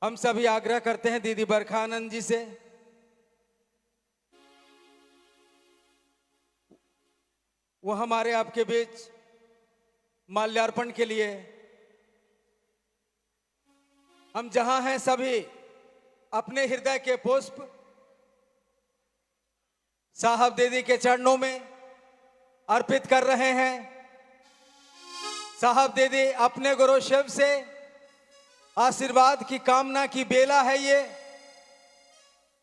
हम सभी आग्रह करते हैं दीदी बरखा आनंद जी से, वो हमारे आपके बीच माल्यार्पण के लिए, हम जहां हैं सभी अपने हृदय के पुष्प साहब दीदी के चरणों में अर्पित कर रहे हैं। साहब दीदी अपने गुरु शिव से आशीर्वाद की कामना की बेला है ये।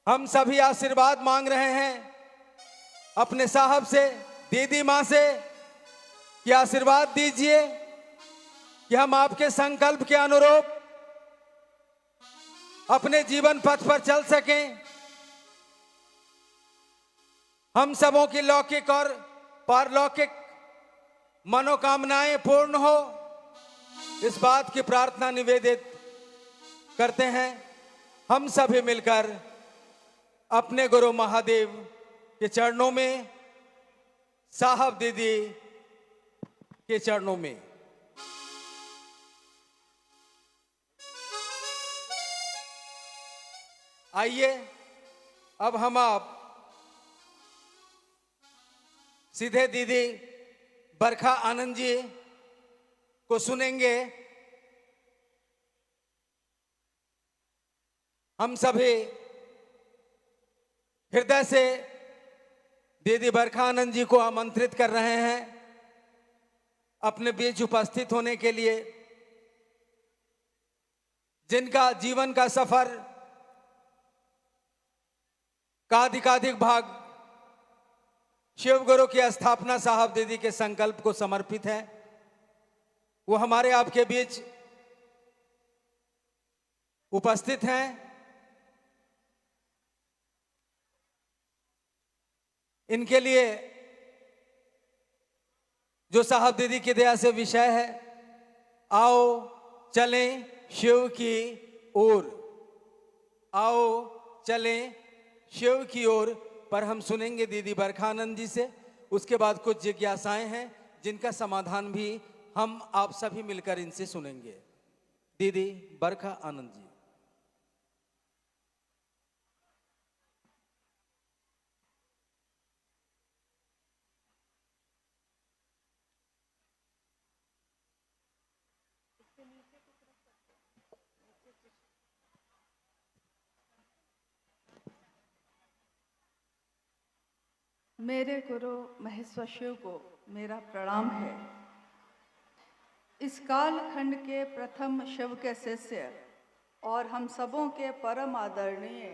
हम सभी आशीर्वाद मांग रहे हैं अपने साहब से, दीदी मां से कि आशीर्वाद दीजिए कि हम आपके संकल्प के अनुरूप अपने जीवन पथ पर चल सकें। हम सबों की लौकिक और पारलौकिक मनोकामनाएं पूर्ण हो, इस बात की प्रार्थना निवेदित करते हैं। हम सभी मिलकर अपने गुरु महादेव के चरणों में, साहब दीदी के चरणों में। आइए अब हम आप सीधे दीदी बरखा आनंद जी को सुनेंगे। हम सभी हृदय से दीदी बरखा आनंद जी को आमंत्रित कर रहे हैं अपने बीच उपस्थित होने के लिए, जिनका जीवन का सफर का अधिकाधिक भाग शिव गुरु की स्थापना साहब दीदी के संकल्प को समर्पित है। वो हमारे आपके बीच उपस्थित हैं। इनके लिए जो साहब दीदी की दया से विषय है, आओ चलें शिव की ओर, आओ चलें शिव की ओर, पर हम सुनेंगे दीदी बरखा आनंद जी से। उसके बाद कुछ जिज्ञासाएं हैं जिनका समाधान भी हम आप सभी मिलकर इनसे सुनेंगे। दीदी बरखा आनंद जी। मेरे गुरु महेश्वर शिव को मेरा प्रणाम है। इस कालखंड के प्रथम शिव के शिष्य और हम सबों के परम आदरणीय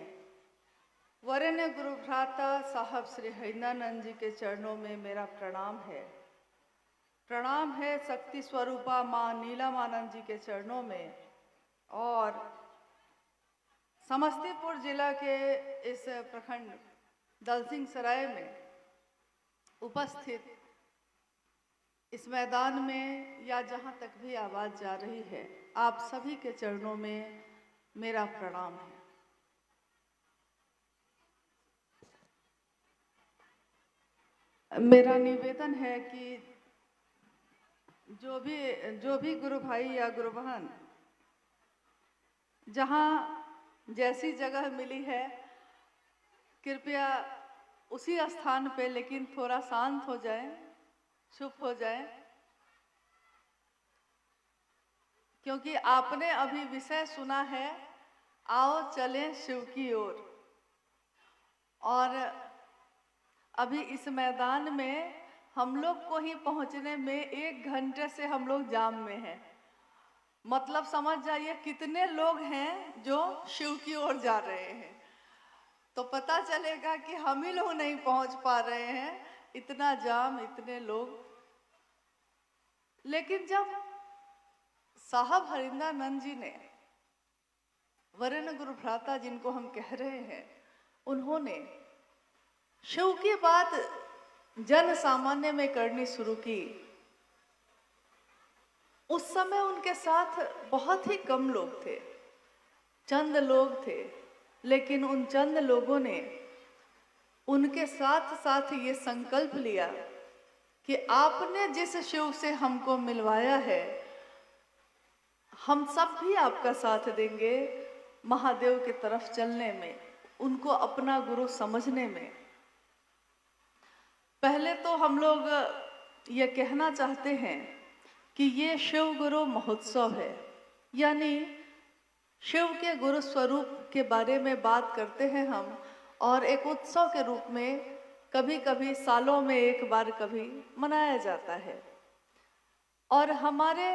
वरेण्य गुरु भ्राता साहब श्री हरिंद्रानंद जी के चरणों में मेरा प्रणाम है। प्रणाम है शक्ति स्वरूपा माँ नीलमानंद जी के चरणों में, और समस्तीपुर जिला के इस प्रखंड दलसिंह सराय में उपस्थित इस मैदान में या जहाँ तक भी आवाज़ जा रही है, आप सभी के चरणों में मेरा प्रणाम है। मेरा निवेदन है कि जो भी गुरु भाई या गुरु बहन जहाँ जैसी जगह मिली है, कृपया उसी स्थान पे लेकिन थोड़ा शांत हो जाए, चुप हो जाए, क्योंकि आपने अभी विषय सुना है, आओ चलें शिव की ओर। और अभी इस मैदान में हम लोग को ही पहुंचने में 1 घंटे से हम लोग जाम में हैं। मतलब समझ जाइए कितने लोग हैं जो शिव की ओर जा रहे हैं, तो पता चलेगा कि हम ही लोग नहीं पहुंच पा रहे हैं, इतना जाम, इतने लोग। लेकिन जब साहब हरिंद्रानंद जी ने, वरेण्य गुरु भ्राता जिनको हम कह रहे हैं, उन्होंने शिव की बात जन सामान्य में करनी शुरू की, उस समय उनके साथ बहुत ही कम लोग थे, चंद लोग थे। लेकिन उन चंद लोगों ने उनके साथ साथ ये संकल्प लिया कि आपने जिस शिव से हमको मिलवाया है, हम सब भी आपका साथ देंगे महादेव की तरफ चलने में, उनको अपना गुरु समझने में। पहले तो हम लोग ये कहना चाहते हैं कि ये शिव गुरु महोत्सव है, यानी शिव के गुरु स्वरूप के बारे में बात करते हैं हम, और एक उत्सव के रूप में कभी कभी सालों में एक बार कभी मनाया जाता है। और हमारे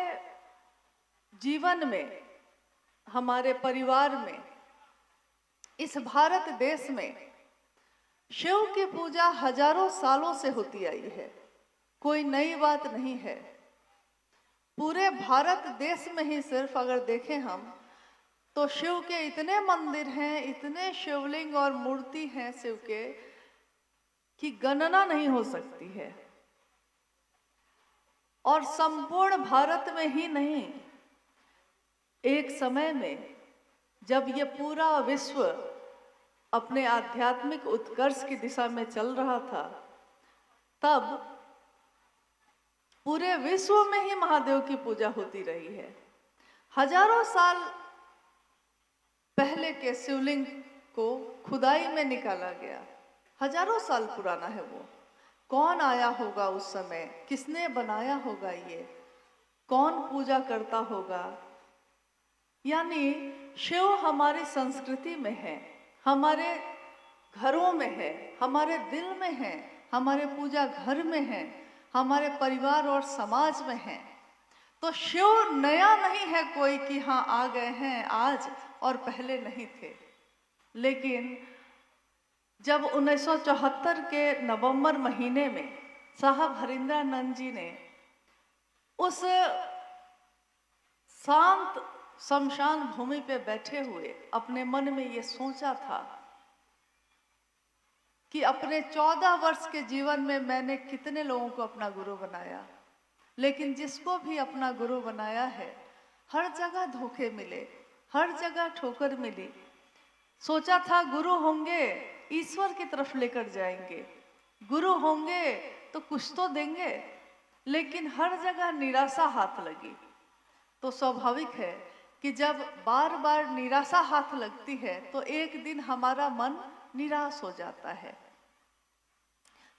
जीवन में, हमारे परिवार में, इस भारत देश में शिव की पूजा हजारों सालों से होती आई है, कोई नई बात नहीं है। पूरे भारत देश में ही सिर्फ अगर देखें हम तो शिव के इतने मंदिर हैं, इतने शिवलिंग और मूर्ति हैं शिव के कि गणना नहीं हो सकती है। और संपूर्ण भारत में ही नहीं, एक समय में जब ये पूरा विश्व अपने आध्यात्मिक उत्कर्ष की दिशा में चल रहा था, तब पूरे विश्व में ही महादेव की पूजा होती रही है। हजारों साल पहले के शिवलिंग को खुदाई में निकाला गया, हजारों साल पुराना है वो। कौन आया होगा उस समय, किसने बनाया होगा, ये कौन पूजा करता होगा। यानी शिव हमारी संस्कृति में है, हमारे घरों में है, हमारे दिल में है, हमारे पूजा घर में है, हमारे परिवार और समाज में है। तो शिव नया नहीं है कोई कि हाँ आ गए हैं आज और पहले नहीं थे। लेकिन जब 1974 के नवंबर महीने में साहब हरिंद्रानंद जी ने उस शांत शमशान भूमि पे बैठे हुए अपने मन में ये सोचा था कि अपने 14 वर्ष के जीवन में मैंने कितने लोगों को अपना गुरु बनाया, लेकिन जिसको भी अपना गुरु बनाया है हर जगह धोखे मिले, हर जगह ठोकर मिली। सोचा था गुरु होंगे ईश्वर की तरफ लेकर जाएंगे, गुरु होंगे तो कुछ तो देंगे, लेकिन हर जगह निराशा हाथ लगी। तो स्वाभाविक है कि जब बार बार निराशा हाथ लगती है तो एक दिन हमारा मन निराश हो जाता है।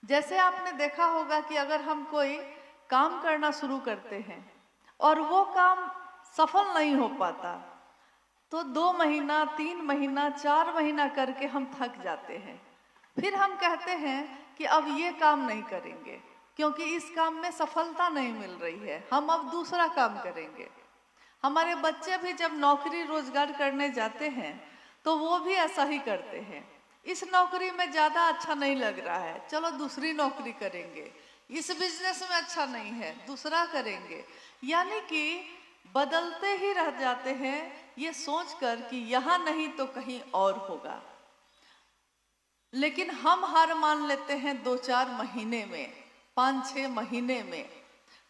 जैसे आपने देखा होगा कि अगर हम कोई काम करना शुरू करते हैं और वो काम सफल नहीं हो पाता तो 2 महीना, 3 महीना, 4 महीना करके हम थक जाते हैं। फिर हम कहते हैं कि अब ये काम नहीं करेंगे क्योंकि इस काम में सफलता नहीं मिल रही है, हम अब दूसरा काम करेंगे। हमारे बच्चे भी जब नौकरी रोजगार करने जाते हैं तो वो भी ऐसा ही करते हैं। इस नौकरी में ज़्यादा अच्छा नहीं लग रहा है, चलो दूसरी नौकरी करेंगे। इस बिजनेस में अच्छा नहीं है, दूसरा करेंगे। यानी कि बदलते ही रह जाते हैं ये सोचकर कि यहाँ नहीं तो कहीं और होगा। लेकिन हम हार मान लेते हैं 2-4 महीने में, 5-6 महीने में।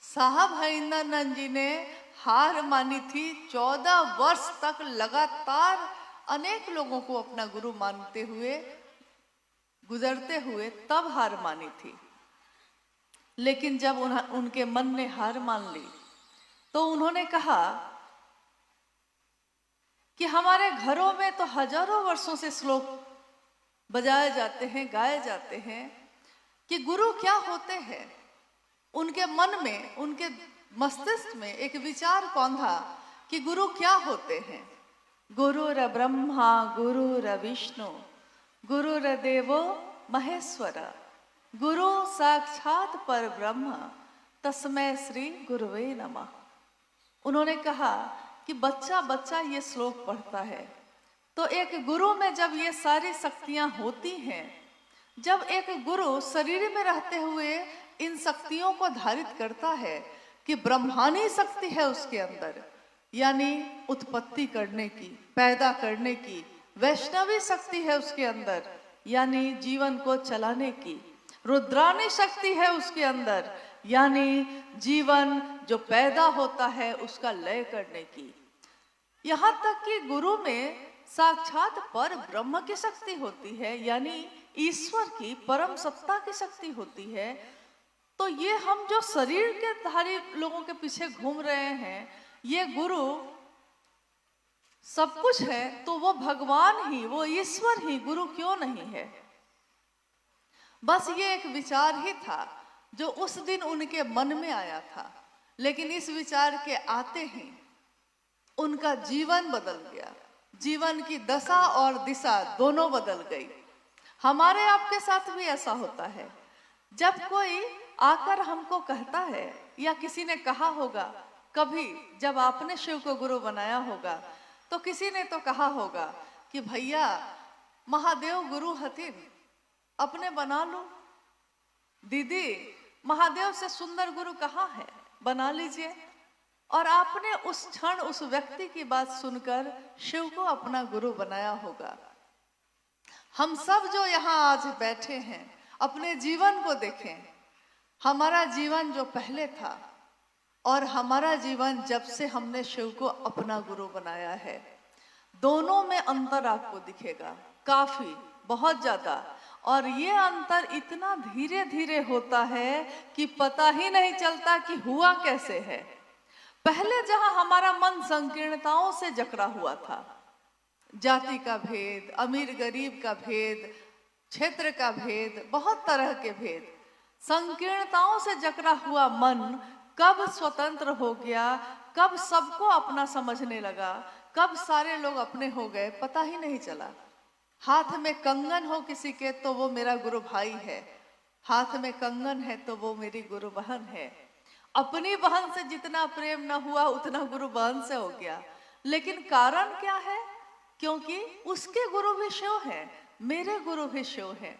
साहब हरिंद्रानंद जी ने हार मानी थी, 14 वर्ष तक लगातार अनेक लोगों को अपना गुरु मानते हुए, गुजरते हुए, तब हार मानी थी। लेकिन जब उनके मन ने हार मान ली तो उन्होंने कहा कि हमारे घरों में तो हजारों वर्षों से श्लोक बजाए जाते हैं, गाए जाते हैं कि गुरु क्या होते हैं। उनके मन में, उनके मस्तिष्क में एक विचार कौंधा कि गुरु क्या होते हैं। गुरुर ब्रह्मा गुरुर विष्णु गुरुर देवो महेश्वर गुरु साक्षात पर ब्रह्म तस्मै श्री गुरुवे नमः। उन्होंने कहा कि बच्चा बच्चा ये श्लोक पढ़ता है तो एक गुरु में जब ये सारी शक्तियां होती हैं, जब एक गुरु शरीर में रहते हुए इन शक्तियों को धारित करता है कि ब्रह्मानी शक्ति है उसके अंदर, यानी उत्पत्ति करने की, पैदा करने की, वैष्णवी शक्ति है उसके अंदर, यानी जीवन को चलाने की, रुद्रानी शक्ति है उसके अंदर, यानी जीवन जो पैदा होता है उसका लय करने की। यहाँ तक कि गुरु में साक्षात पर ब्रह्म की शक्ति होती है, यानी ईश्वर की परम सत्ता की शक्ति होती है। तो ये हम जो शरीर के धारी लोगों के पीछे घूम रहे हैं, ये गुरु सब कुछ है तो वो भगवान ही, वो ईश्वर ही गुरु क्यों नहीं है। बस ये एक विचार ही था जो उस दिन उनके मन में आया था, लेकिन इस विचार के आते ही उनका जीवन बदल गया, जीवन की दशा और दिशा दोनों बदल गई। हमारे आपके साथ भी ऐसा होता है, जब कोई आकर हमको कहता है या किसी ने कहा होगा, कभी जब आपने शिव को गुरु बनाया होगा तो किसी ने तो कहा होगा कि भैया महादेव गुरु हथिन, अपने बना लो। दीदी महादेव से सुंदर गुरु कहाँ है, बना लीजिए। और आपने उस क्षण उस व्यक्ति की बात सुनकर शिव को अपना गुरु बनाया होगा। हम सब जो यहाँ आज बैठे हैं अपने जीवन को देखें, हमारा जीवन जो पहले था और हमारा जीवन जब से हमने शिव को अपना गुरु बनाया है, दोनों में अंतर आपको दिखेगा, काफी, बहुत ज्यादा। और ये अंतर इतना धीरे धीरे होता है कि पता ही नहीं चलता कि हुआ कैसे है। पहले जहां हमारा मन संकीर्णताओं से जकड़ा हुआ था, जाति का भेद, अमीर गरीब का भेद, क्षेत्र का भेद, बहुत तरह के भेद, संकीर्णताओं से जकड़ा हुआ मन कब स्वतंत्र हो गया, कब सबको अपना समझने लगा, कब सारे लोग अपने हो गए, पता ही नहीं चला। हाथ में कंगन हो किसी के तो वो मेरा गुरु भाई है, हाथ में कंगन है तो वो मेरी गुरु बहन है। अपनी बहन से जितना प्रेम न हुआ उतना गुरु बहन से हो गया। लेकिन कारण क्या है? क्योंकि उसके गुरु भी शिव है, मेरे गुरु भी शिव है।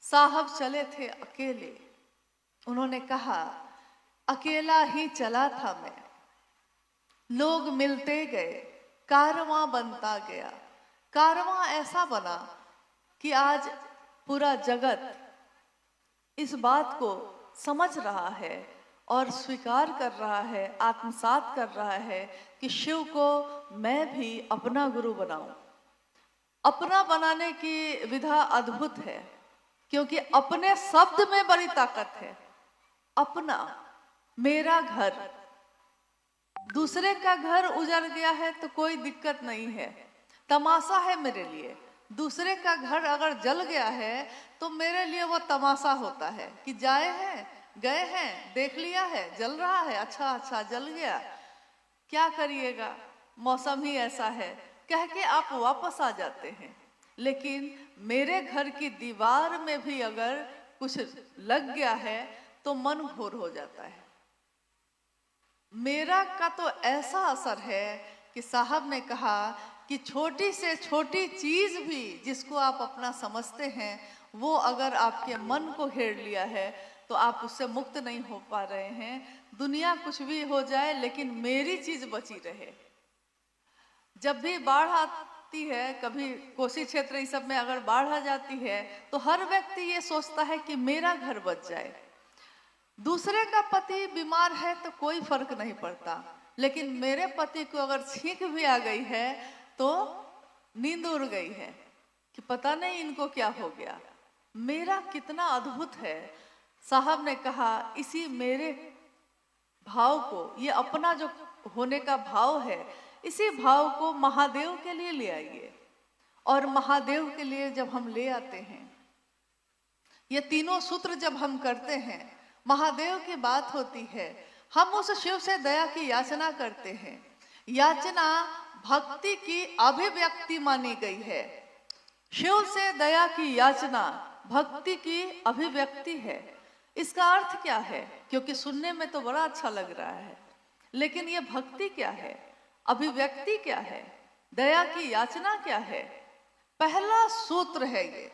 साहब चले थे अकेले, उन्होंने कहा अकेला ही चला था मैं, लोग मिलते गए, कारवां बनता गया। कारवां ऐसा बना कि आज पूरा जगत इस बात को समझ रहा है और स्वीकार कर रहा है, आत्मसात कर रहा है कि शिव को मैं भी अपना गुरु बनाऊं। अपना बनाने की विधा अद्भुत है, क्योंकि अपने शब्द में बड़ी ताकत है। अपना, मेरा घर, दूसरे का घर उजड़ गया है तो कोई दिक्कत नहीं है, तमाशा है मेरे लिए। दूसरे का घर अगर जल गया है तो मेरे लिए वो तमाशा होता है कि जाए हैं, गए हैं, देख लिया है, जल रहा है, अच्छा अच्छा जल गया, क्या करिएगा, मौसम ही ऐसा है, कह के आप वापस आ जाते हैं। लेकिन मेरे घर की दीवार में भी अगर कुछ लग गया है तो मन घोर हो जाता है। मेरा का तो ऐसा असर है कि साहब ने कहा कि छोटी से छोटी चीज भी जिसको आप अपना समझते हैं, वो अगर आपके मन को घेर लिया है तो आप उससे मुक्त नहीं हो पा रहे हैं। दुनिया कुछ भी हो जाए लेकिन मेरी चीज बची रहे। जब भी बाढ़ आती है, कभी कोसी क्षेत्र इस सब में अगर बाढ़ आ जाती है तो हर व्यक्ति ये सोचता है कि मेरा घर बच जाए। दूसरे का पति बीमार है तो कोई फर्क नहीं पड़ता, लेकिन मेरे पति को अगर छींक भी आ गई है तो नींद उड़ गई है कि पता नहीं इनको क्या हो गया। मेरा कितना अद्भुत है। साहब ने कहा इसी मेरे भाव को, ये अपना जो होने का भाव है, इसी भाव को महादेव के लिए ले आइए। और महादेव के लिए जब हम ले आते हैं, ये तीनों सूत्र जब हम करते हैं, महादेव की बात होती है, हम उस शिव से दया की याचना करते हैं। याचना भक्ति की अभिव्यक्ति मानी गई है। शिव से दया की याचना भक्ति की अभिव्यक्ति है। इसका अर्थ क्या है? क्योंकि सुनने में तो बड़ा अच्छा लग रहा है, लेकिन ये भक्ति क्या है, अभिव्यक्ति क्या है, दया की याचना क्या है? पहला सूत्र है ये।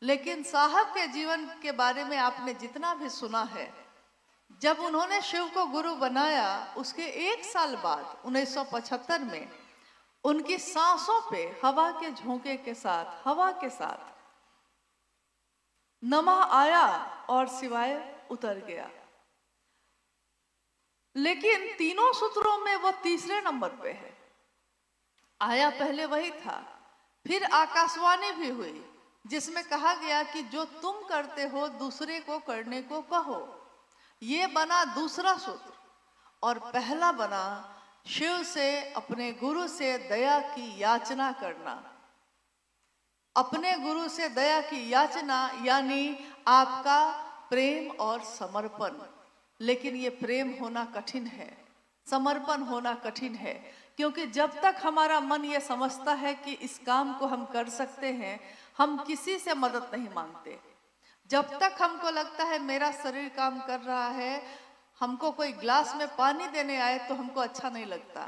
लेकिन साहब के जीवन के बारे में आपने जितना भी सुना है, जब उन्होंने शिव को गुरु बनाया उसके 1 साल बाद 1975 में उनकी सांसों पे हवा के झोंके के साथ, हवा के साथ नमः आया और शिवाय उतर गया। लेकिन तीनों सूत्रों में वो तीसरे नंबर पे है। आया पहले वही था, फिर आकाशवाणी भी हुई जिसमें कहा गया कि जो तुम करते हो दूसरे को करने को कहो। ये बना दूसरा सूत्र। और पहला बना शिव से, अपने गुरु से दया की याचना करना। अपने गुरु से दया की याचना यानी आपका प्रेम और समर्पण। लेकिन ये प्रेम होना कठिन है, समर्पण होना कठिन है, क्योंकि जब तक हमारा मन ये समझता है कि इस काम को हम कर सकते हैं, हम किसी से मदद नहीं मांगते। जब तक हमको लगता है मेरा शरीर काम कर रहा है, हमको कोई ग्लास में पानी देने आए तो हमको अच्छा नहीं लगता।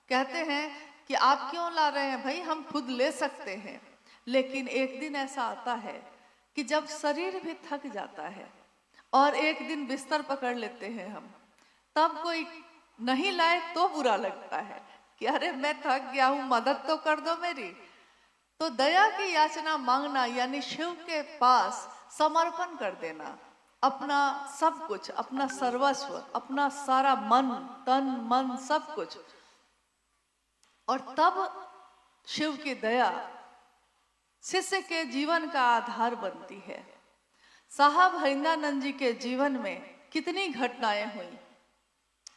कहते हैं कि आप क्यों ला रहे हैं भाई, हम खुद ले सकते हैं। लेकिन एक दिन ऐसा आता है कि जब शरीर भी थक जाता है और एक दिन बिस्तर पकड़ लेते हैं हम, तब कोई नहीं लाए तो बुरा लगता है कि अरे मैं थक गया हूं, मदद तो कर दो मेरी। तो दया की याचना मांगना यानी शिव के पास समर्पण कर देना, अपना सब कुछ, अपना सर्वस्व, अपना सारा मन, तन मन सब कुछ। और तब शिव की दया शिष्य के जीवन का आधार बनती है। साहब हरिंदानंद जी के जीवन में कितनी घटनाएं हुई,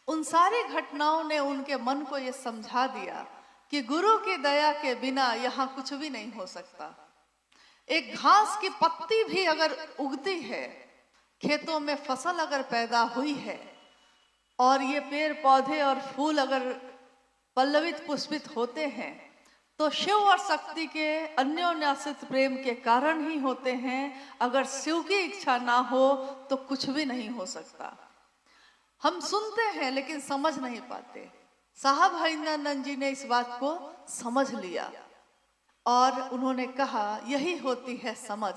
उन सारी घटनाओं ने उनके मन को यह समझा दिया कि गुरु की दया के बिना यहाँ कुछ भी नहीं हो सकता। एक घास की पत्ती भी अगर उगती है, खेतों में फसल अगर पैदा हुई है, और ये पेड़ पौधे और फूल अगर पल्लवित पुष्पित होते हैं, तो शिव और शक्ति के अन्योन्यासित प्रेम के कारण ही होते हैं। अगर शिव की इच्छा ना हो तो कुछ भी नहीं हो सकता। हम सुनते हैं लेकिन समझ नहीं पाते। साहब हरिंदानंद जी ने इस बात को समझ लिया और उन्होंने कहा यही होती है समझ,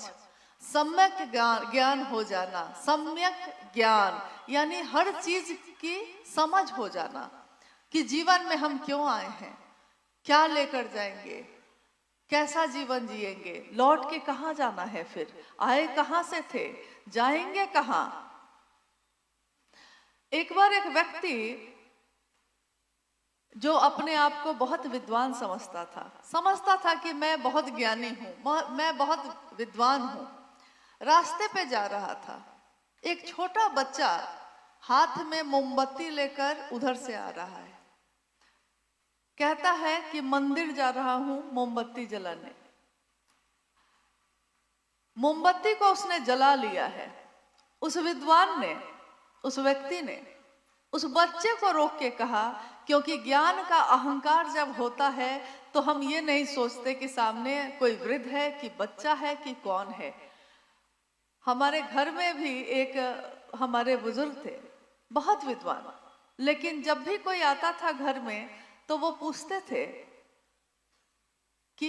सम्यक ज्ञान हो जाना। सम्यक ज्ञान यानी हर चीज की समझ हो जाना कि जीवन में हम क्यों आए हैं, क्या लेकर जाएंगे, कैसा जीवन जिएंगे, लौट के कहाँ जाना है, फिर आए कहाँ से थे, जाएंगे कहाँ। एक बार एक व्यक्ति जो अपने आप को बहुत विद्वान समझता था कि मैं बहुत ज्ञानी हूँ, मैं बहुत विद्वान हूँ, रास्ते पे जा रहा था। एक छोटा बच्चा हाथ में मोमबत्ती लेकर उधर से आ रहा है। कहता है कि मंदिर जा रहा हूं मोमबत्ती जलाने। मोमबत्ती को उसने जला लिया है। उस विद्वान ने, उस व्यक्ति ने उस बच्चे को रोक के कहा, क्योंकि ज्ञान का अहंकार जब होता है तो हम ये नहीं सोचते कि सामने कोई वृद्ध है कि बच्चा है कि कौन है। हमारे घर में भी एक हमारे बुजुर्ग थे, बहुत विद्वान, लेकिन जब भी कोई आता था घर में तो वो पूछते थे कि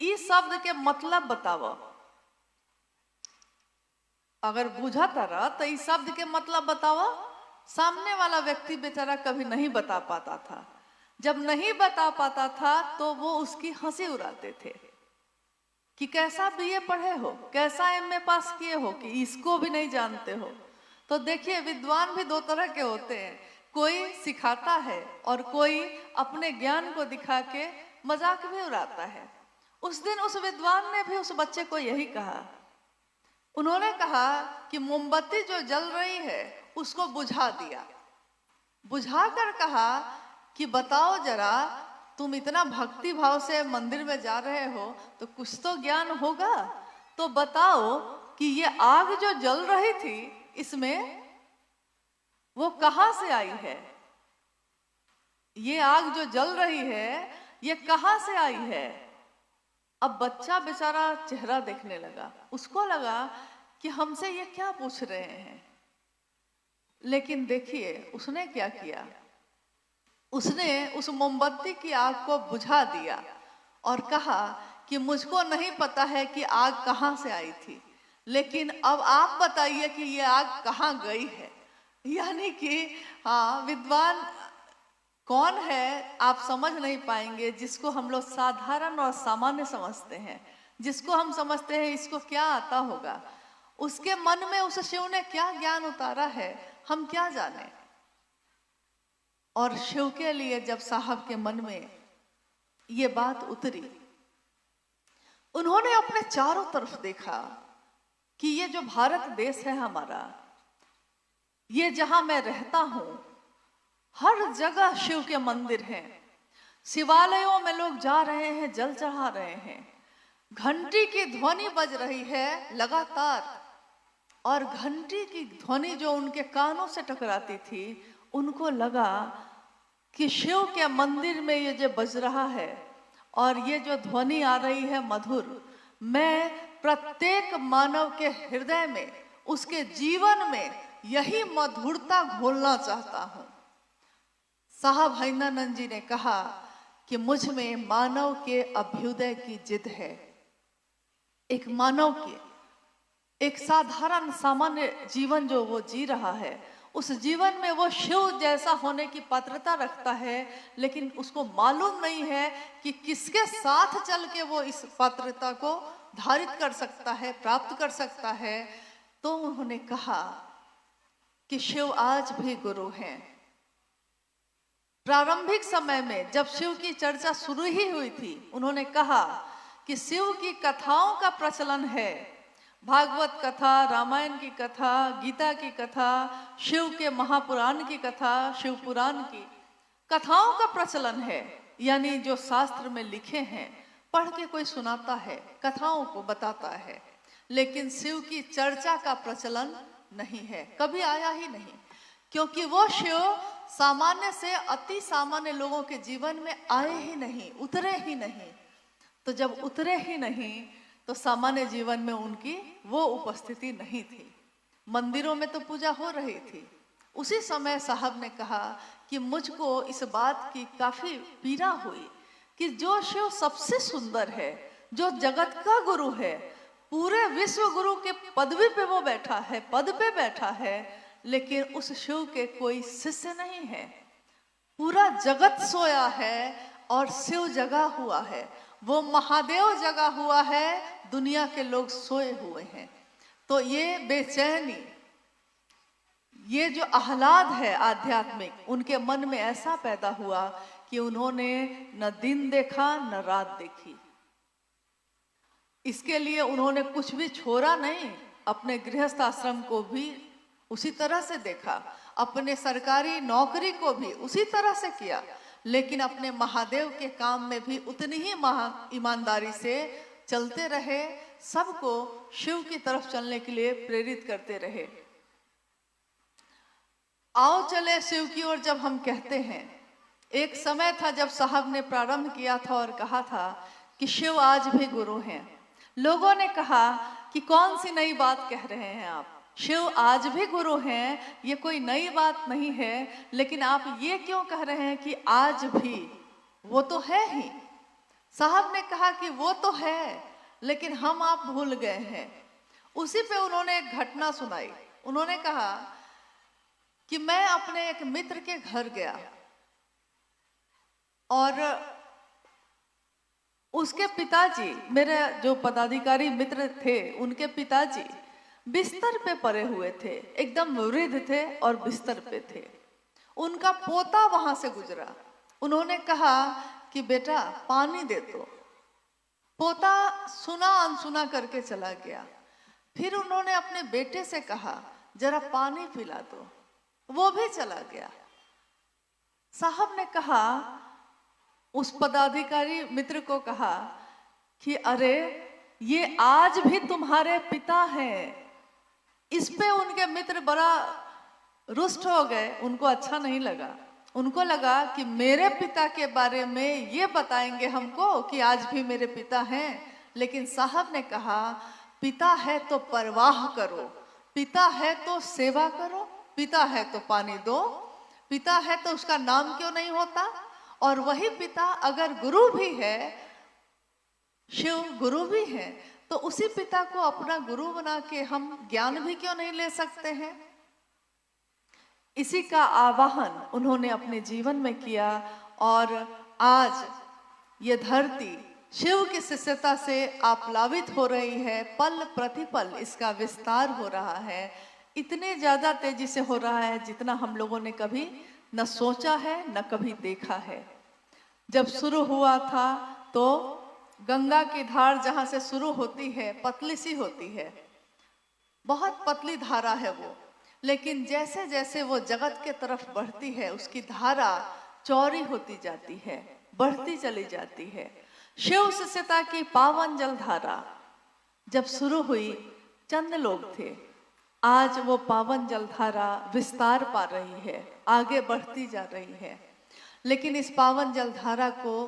इस शब्द के मतलब बताओ। अगर बुझाता रहा तो इस शब्द के मतलब बताओ। सामने वाला व्यक्ति बेचारा कभी नहीं बता पाता था। जब नहीं बता पाता था तो वो उसकी हंसी उड़ाते थे कि कैसा बीए पढ़े हो, कैसा एमए पास किए हो कि इसको भी नहीं जानते हो। तो देखिए, विद्वान भी दो तरह के होते हैं, कोई सिखाता है और कोई अपने ज्ञान को दिखा के मजाक भी उड़ाता है। उस दिन उस विद्वान ने भी उस बच्चे को यही कहा। उन्होंने कहा कि मोमबत्ती जो जल रही है उसको बुझा दिया। बुझाकर कहा कि बताओ जरा, तुम इतना भक्ति भाव से मंदिर में जा रहे हो तो कुछ तो ज्ञान होगा, तो बताओ कि ये आग जो जल रही थी इसमें वो कहां से आई है। ये आग जो जल रही है ये कहां से आई है। अब बच्चा बेचारा चेहरा देखने लगा, उसको लगा कि हमसे ये क्या पूछ रहे हैं। लेकिन देखिए उसने क्या किया, उसने उस मोमबत्ती की आग को बुझा दिया और कहा कि मुझको नहीं पता है कि आग कहां से आई थी, लेकिन अब आप बताइए कि ये आग कहां गई है। यानी कि हाँ, विद्वान कौन है आप समझ नहीं पाएंगे, जिसको हम लोग साधारण और सामान्य समझते हैं, जिसको हम समझते हैं इसको क्या आता होगा, उसके मन में उस शिव ने क्या ज्ञान उतारा है हम क्या जाने। और शिव के लिए जब साहब के मन में ये बात उतरी, उन्होंने अपने चारों तरफ देखा कि ये जो भारत देश है हमारा, ये जहां मैं रहता हूं, हर जगह शिव के मंदिर हैं। शिवालयों में लोग जा रहे हैं, जल चढ़ा रहे हैं। घंटी की ध्वनि बज रही है लगातार, और घंटी की ध्वनि जो उनके कानों से टकराती थी, उनको लगा कि शिव के मंदिर में ये जो बज रहा है और ये जो ध्वनि आ रही है मधुर, मैं प्रत्येक मानव के हृदय में, उसके जीवन में यही मधुरता घोलना चाहता हूं। साहब हैदरानंद जी ने कहा कि मुझ में मानव के अभ्युदय की जिद है। एक मानव के एक साधारण सामान्य जीवन जो वो जी रहा है, उस जीवन में वो शिव जैसा होने की पात्रता रखता है, लेकिन उसको मालूम नहीं है कि किसके साथ चल के वो इस पात्रता को धारित कर सकता है, प्राप्त कर सकता है। तो उन्होंने कहा कि शिव आज भी गुरु हैं। प्रारंभिक समय में जब शिव की चर्चा शुरू ही हुई थी, उन्होंने कहा कि शिव की कथाओं का प्रचलन है। भागवत कथा, रामायण की कथा, गीता की कथा, शिव के महापुराण की कथा, शिव पुराण की कथाओं का प्रचलन है। यानी जो शास्त्र में लिखे हैं, पढ़ के कोई सुनाता है, कथाओं को बताता है, लेकिन शिव की चर्चा का प्रचलन नहीं है, कभी आया ही नहीं। क्योंकि वो शिव सामान्य से अति सामान्य लोगों के जीवन में आए ही नहीं, उतरे ही नहीं। तो जब उतरे ही नहीं, तो सामान्य जीवन में उनकी वो उपस्थिति नहीं थी। मंदिरों में तो पूजा हो रही थी। उसी समय साहब ने कहा कि मुझको इस बात की काफी पीड़ा हुई कि जो शिव सबसे सुंदर है, जो जगत का गुरु है, पूरे विश्व गुरु के पदवी पे वो बैठा है, पद पे बैठा है, लेकिन उस शिव के कोई शिष्य नहीं है। पूरा जगत सोया है और शिव जगा हुआ है। वो महादेव जगा हुआ है, दुनिया के लोग सोए हुए हैं। तो ये बेचैनी, ये जो आह्लाद है आध्यात्मिक, उनके मन में ऐसा पैदा हुआ कि उन्होंने न दिन देखा न रात देखी। इसके लिए उन्होंने कुछ भी छोड़ा नहीं, अपने गृहस्थ आश्रम को भी उसी तरह से देखा, अपने सरकारी नौकरी को भी उसी तरह से किया, लेकिन अपने महादेव के काम में भी उतनी ही ईमानदारी से चलते रहे, सबको शिव की तरफ चलने के लिए प्रेरित करते रहे। आओ चले शिव की ओर जब हम कहते हैं, एक समय था जब साहब ने प्रारंभ किया था और कहा था कि शिव आज भी गुरु हैं। लोगों ने कहा कि कौन सी नई बात कह रहे हैं आप, शिव आज भी गुरु हैं, ये कोई नई बात नहीं है, लेकिन आप ये क्यों कह रहे हैं कि आज भी? वो तो है ही। साहब ने कहा कि वो तो है, लेकिन हम आप भूल गए हैं। उसी पे उन्होंने एक घटना सुनाई। उन्होंने कहा कि मैं अपने एक मित्र के घर गया और उसके पिताजी, मेरे जो पदाधिकारी मित्र थे, उनके पिताजी बिस्तर पे पड़े हुए थे, एकदम वृद्ध थे और बिस्तर पे थे। उनका पोता वहां से गुजरा। उन्होंने कहा कि बेटा पानी दे दो। पोता सुना अनसुना करके चला गया। फिर उन्होंने अपने बेटे से कहा जरा पानी पिला दो, वो भी चला गया। साहब ने कहा, उस पदाधिकारी मित्र को कहा कि अरे ये आज भी तुम्हारे पिता हैं। इस पे उनके मित्र बड़ा रुष्ट हो गए, उनको अच्छा नहीं लगा। उनको लगा कि मेरे पिता के बारे में ये बताएंगे हमको कि आज भी मेरे पिता हैं। लेकिन साहब ने कहा पिता है तो परवाह करो, पिता है तो सेवा करो, पिता है तो पानी दो, पिता है तो उसका नाम क्यों नहीं होता? और वही पिता अगर गुरु भी है, शिव गुरु भी है, तो उसी पिता को अपना गुरु बना के हम ज्ञान भी क्यों नहीं ले सकते हैं? इसी का आवाहन उन्होंने अपने जीवन में किया और आज ये धरती शिव की शिष्यता से आप्लावित हो रही है। पल प्रतिपल इसका विस्तार हो रहा है, इतने ज्यादा तेजी से हो रहा है जितना हम लोगों ने कभी न सोचा है न कभी देखा है। जब शुरू हुआ था तो गंगा की धार जहां से शुरू होती है पतली सी होती है, बहुत पतली धारा है वो, लेकिन जैसे जैसे वो जगत के तरफ बढ़ती है, उसकी धारा चौड़ी होती जाती है, बढ़ती चली जाती है। शिव शिष्यता की पावन जल धारा जब शुरू हुई, चंद लोग थे। आज वो पावन जलधारा विस्तार पा रही है, आगे बढ़ती जा रही है। लेकिन इस पावन जलधारा को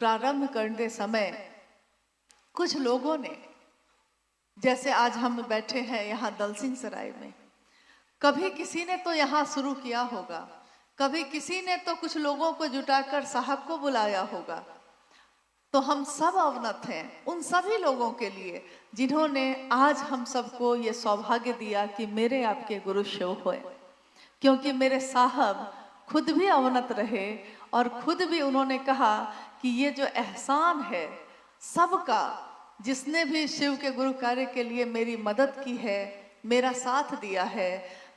प्रारंभ करते समय कुछ लोगों ने, जैसे आज हम बैठे हैं यहाँ दलसिंह सराय में, कभी किसी ने तो यहाँ शुरू किया होगा, कभी किसी ने तो कुछ लोगों को जुटाकर साहब को बुलाया होगा। तो हम सब अवनत हैं उन सभी लोगों के लिए जिन्होंने आज हम सबको ये सौभाग्य दिया कि मेरे आपके गुरु शिव हुए। क्योंकि मेरे साहब खुद भी अवनत रहे और खुद भी उन्होंने कहा कि ये जो एहसान है सबका, जिसने भी शिव के गुरु कार्य के लिए मेरी मदद की है, मेरा साथ दिया है,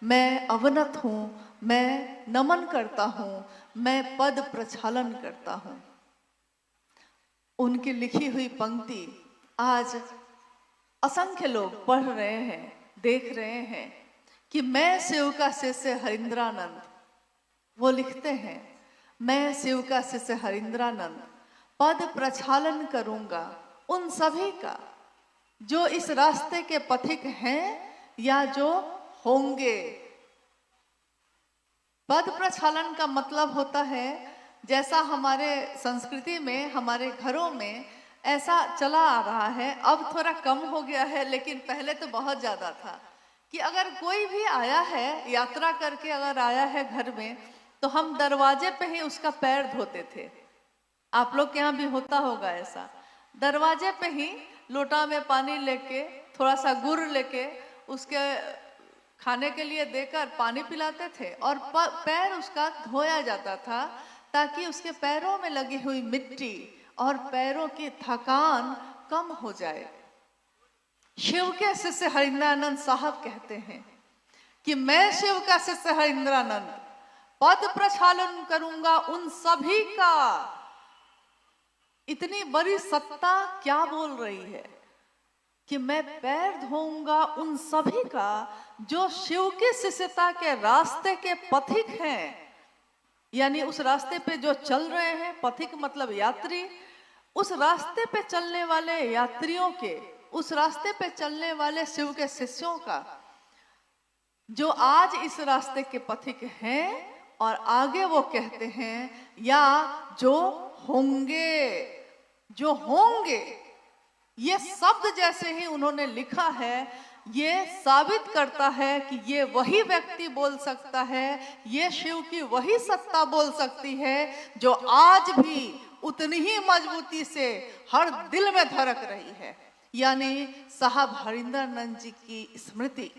मैं अवनत हूँ, मैं नमन करता हूँ, मैं पद प्रक्षालन करता हूँ। उनकी लिखी हुई पंक्ति आज असंख्य लोग पढ़ रहे हैं, देख रहे हैं कि मैं शिव का शिष्य हरिंद्रानंद, वो लिखते हैं, मैं शिव का शिष्य हरिंद्रानंद पद प्रक्षालन करूंगा उन सभी का जो इस रास्ते के पथिक हैं या जो होंगे। पद प्रक्षालन का मतलब होता है, जैसा हमारे संस्कृति में, हमारे घरों में ऐसा चला आ रहा है, अब थोड़ा कम हो गया है, लेकिन पहले तो बहुत ज्यादा था कि अगर कोई भी आया है, यात्रा करके अगर आया है घर में, तो हम दरवाजे पे ही उसका पैर धोते थे। आप लोग के यहाँ भी होता होगा ऐसा, दरवाजे पे ही लोटा में पानी लेके, थोड़ा सा गुड़ लेके उसके खाने के लिए देकर पानी पिलाते थे और पैर उसका धोया जाता था, ताकि उसके पैरों में लगी हुई मिट्टी और पैरों की थकान कम हो जाए। शिव के शिष्य हरिंद्रानंद साहब कहते हैं कि मैं शिव का शिष्य हरिंद्रानंद पद प्रक्षालन करूंगा उन सभी का। इतनी बड़ी सत्ता क्या बोल रही है कि मैं पैर धोऊंगा उन सभी का जो शिव की शिष्यता के रास्ते के पथिक हैं, यानी उस रास्ते पे जो चल रहे हैं। पथिक मतलब यात्री, उस रास्ते पे चलने वाले यात्रियों के, उस रास्ते पे चलने वाले शिव के शिष्यों का, जो आज इस रास्ते के पथिक हैं और आगे वो कहते हैं या जो होंगे, जो होंगे। ये शब्द जैसे ही उन्होंने लिखा है, ये साबित करता है कि ये वही व्यक्ति बोल सकता है, ये शिव की वही सत्ता बोल सकती है जो आज भी उतनी ही मजबूती से हर दिल में धड़क रही है। यानी साहब हरिंद्रानंद जी की स्मृति,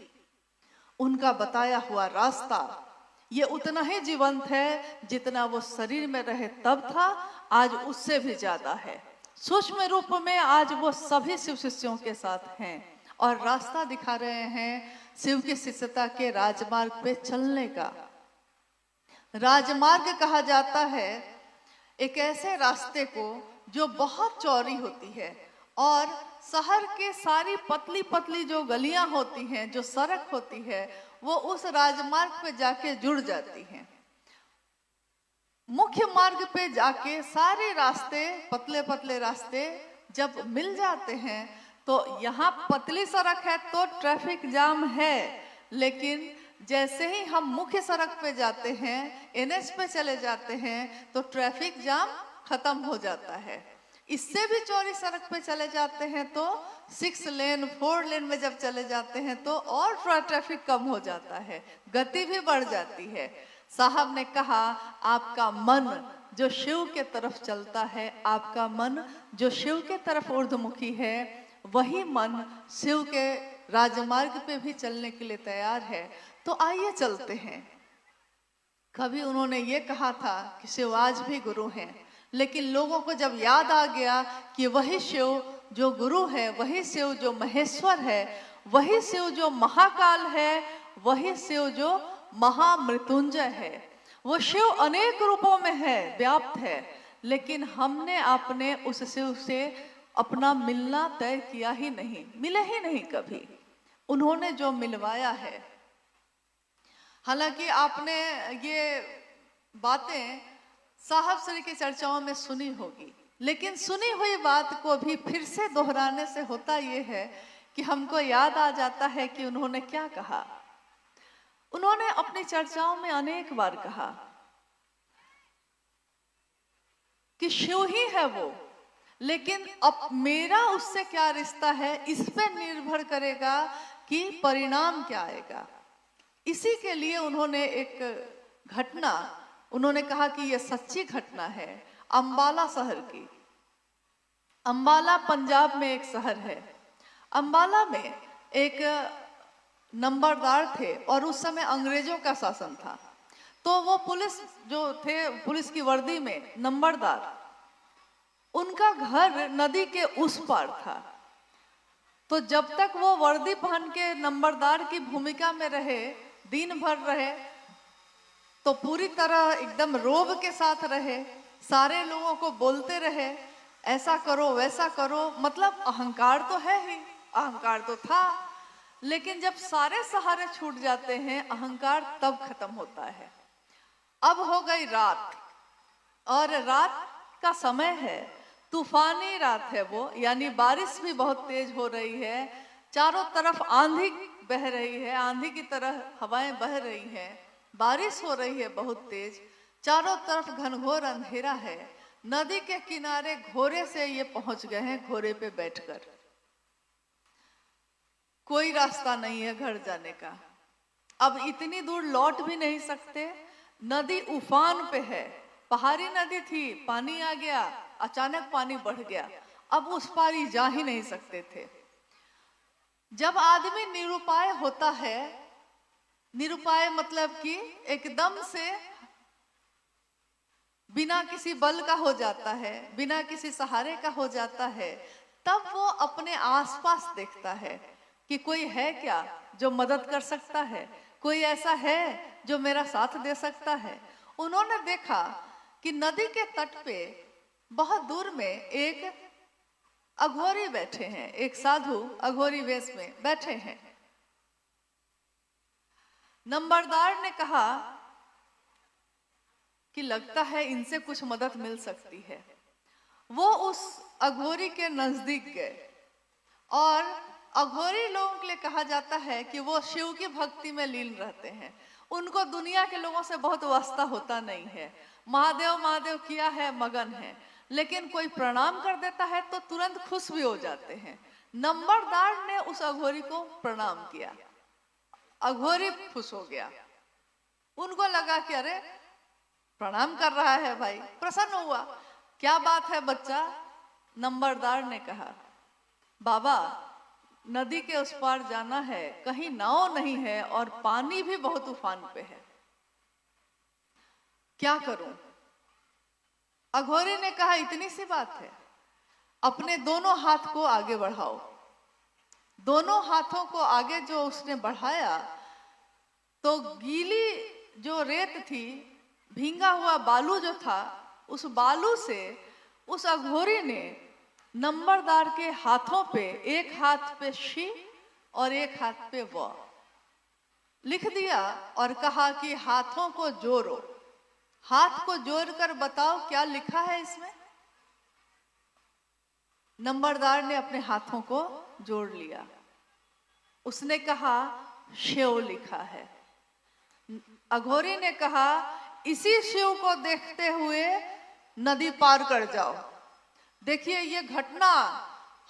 उनका बताया हुआ रास्ता, ये उतना ही जीवंत है जितना वो शरीर में रहे तब था, आज उससे भी ज्यादा है। सूक्ष्म रूप में आज वो सभी शिव शिष्यों के साथ हैं और रास्ता दिखा रहे हैं शिव की शिष्यता के राजमार्ग पे चलने का। राजमार्ग कहा जाता है एक ऐसे रास्ते को जो बहुत चौड़ी होती है और शहर के सारी पतली पतली जो गलियां होती हैं, जो सड़क होती है, वो उस राजमार्ग पे जाके जुड़ जाती हैं। मुख्य मार्ग पे जाके सारे रास्ते, पतले पतले रास्ते जब मिल जाते हैं, तो यहाँ पतली सड़क है तो ट्रैफिक जाम है, लेकिन जैसे ही हम मुख्य सड़क पे जाते हैं, एनएच पे चले जाते हैं, तो ट्रैफिक जाम खत्म हो जाता है। इससे भी चौड़ी सड़क पे चले जाते हैं तो 6 लेन 4 लेन में जब चले जाते हैं तो और थोड़ा ट्रैफिक कम हो जाता है, गति भी बढ़ जाती है। साहब ने कहा, आपका मन जो शिव के तरफ चलता है, आपका मन जो शिव के तरफ ऊर्ध्वमुखी है, वही मन शिव के राजमार्ग पे भी चलने के लिए तैयार है। तो आइए चलते हैं। कभी उन्होंने ये कहा था कि शिव आज भी गुरु हैं, लेकिन लोगों को जब याद आ गया कि वही शिव जो गुरु है, वही शिव जो महेश्वर है, वही शिव जो महाकाल है, वही शिव जो महामृत्युंजय है, वो शिव अनेक रूपों में है, व्याप्त है, लेकिन हमने अपने उस शिव से अपना मिलना तय किया ही नहीं, मिले ही नहीं कभी। उन्होंने जो मिलवाया है, हालांकि आपने ये बातें साहब श्री की चर्चाओं में सुनी होगी, लेकिन सुनी हुई बात को भी फिर से दोहराने से होता ये है कि हमको याद आ जाता है कि उन्होंने क्या कहा। उन्होंने अपनी चर्चाओं में अनेक बार कहा कि शिव ही है वो, लेकिन अब मेरा उससे क्या रिश्ता है इस पे निर्भर करेगा कि परिणाम क्या आएगा। इसी के लिए उन्होंने एक घटना, उन्होंने कहा कि यह सच्ची घटना है अंबाला शहर की। अंबाला पंजाब में एक शहर है। अंबाला में एक नंबरदार थे और उस समय अंग्रेजों का शासन था। तो वो पुलिस जो थे, पुलिस की वर्दी में नंबरदार, उनका घर नदी के उस पार था। तो जब तक वो वर्दी पहन के नंबरदार की भूमिका में रहे, दिन भर रहे, तो पूरी तरह एकदम रोब के साथ रहे, सारे लोगों को बोलते रहे ऐसा करो वैसा करो, मतलब अहंकार तो है ही, अहंकार तो था। लेकिन जब सारे सहारे छूट जाते हैं, अहंकार तब खत्म होता है। अब हो गई रात, और रात का समय है, तूफानी रात है वो, यानी बारिश भी बहुत तेज हो रही है, चारों तरफ आंधी बह रही है, आंधी की तरह हवाएं बह रही हैं, बारिश हो रही है बहुत तेज, चारों तरफ घनघोर अंधेरा है। नदी के किनारे घोड़े से ये पहुंच गए हैं, घोड़े पे बैठकर। कोई रास्ता नहीं है घर जाने का। अब इतनी दूर लौट भी नहीं सकते, नदी उफान पे है, पहाड़ी नदी थी, पानी आ गया, अचानक पानी बढ़ गया, अब उस पार ही जा ही नहीं सकते थे। जब आदमी निरुपाय होता है, निरुपाय मतलब कि एकदम से बिना किसी बल का हो जाता है, बिना किसी सहारे का हो जाता है, तब वो अपने आसपास देखता है कि कोई है क्या जो मदद कर सकता है, कोई ऐसा है जो मेरा साथ दे सकता है। उन्होंने देखा कि नदी के तट पे बहुत दूर में एक अघोरी बैठे हैं, एक साधु अघोरी वेश में बैठे हैं। नंबरदार ने कहा कि लगता है इनसे कुछ मदद मिल सकती है। वो उस अघोरी के नजदीक गए, और अघोरी लोगों के लिए कहा जाता है कि वो शिव की भक्ति में लीन रहते हैं, उनको दुनिया के लोगों से बहुत वास्ता होता नहीं है, महादेव महादेव किया है मगन है, लेकिन कोई प्रणाम कर देता है तो तुरंत खुश भी हो जाते हैं। नंबरदार ने उस अघोरी को प्रणाम किया, अघोरी खुश हो गया, उनको लगा कि अरे प्रणाम कर रहा है भाई, प्रसन्न हुआ। क्या बात है बच्चा? नंबरदार ने कहा, बाबा नदी के उस पार जाना है, कहीं नाव नहीं है और पानी भी बहुत उफान पे है, क्या करूं? अघोरी ने कहा, इतनी सी बात है, अपने दोनों हाथ को आगे बढ़ाओ। दोनों हाथों को आगे जो उसने बढ़ाया, तो गीली जो रेत थी, भींगा हुआ बालू जो था, उस बालू से उस अघोरी ने नंबरदार के हाथों पे, एक हाथ पे शिव और एक हाथ पे व लिख दिया और कहा कि हाथों को जोड़ो। हाथ को जोड़कर बताओ क्या लिखा है इसमें। नंबरदार ने अपने हाथों को जोड़ लिया, उसने कहा शिव लिखा है। अघोरी ने कहा, इसी शिव को देखते हुए नदी पार कर जाओ। देखिए ये घटना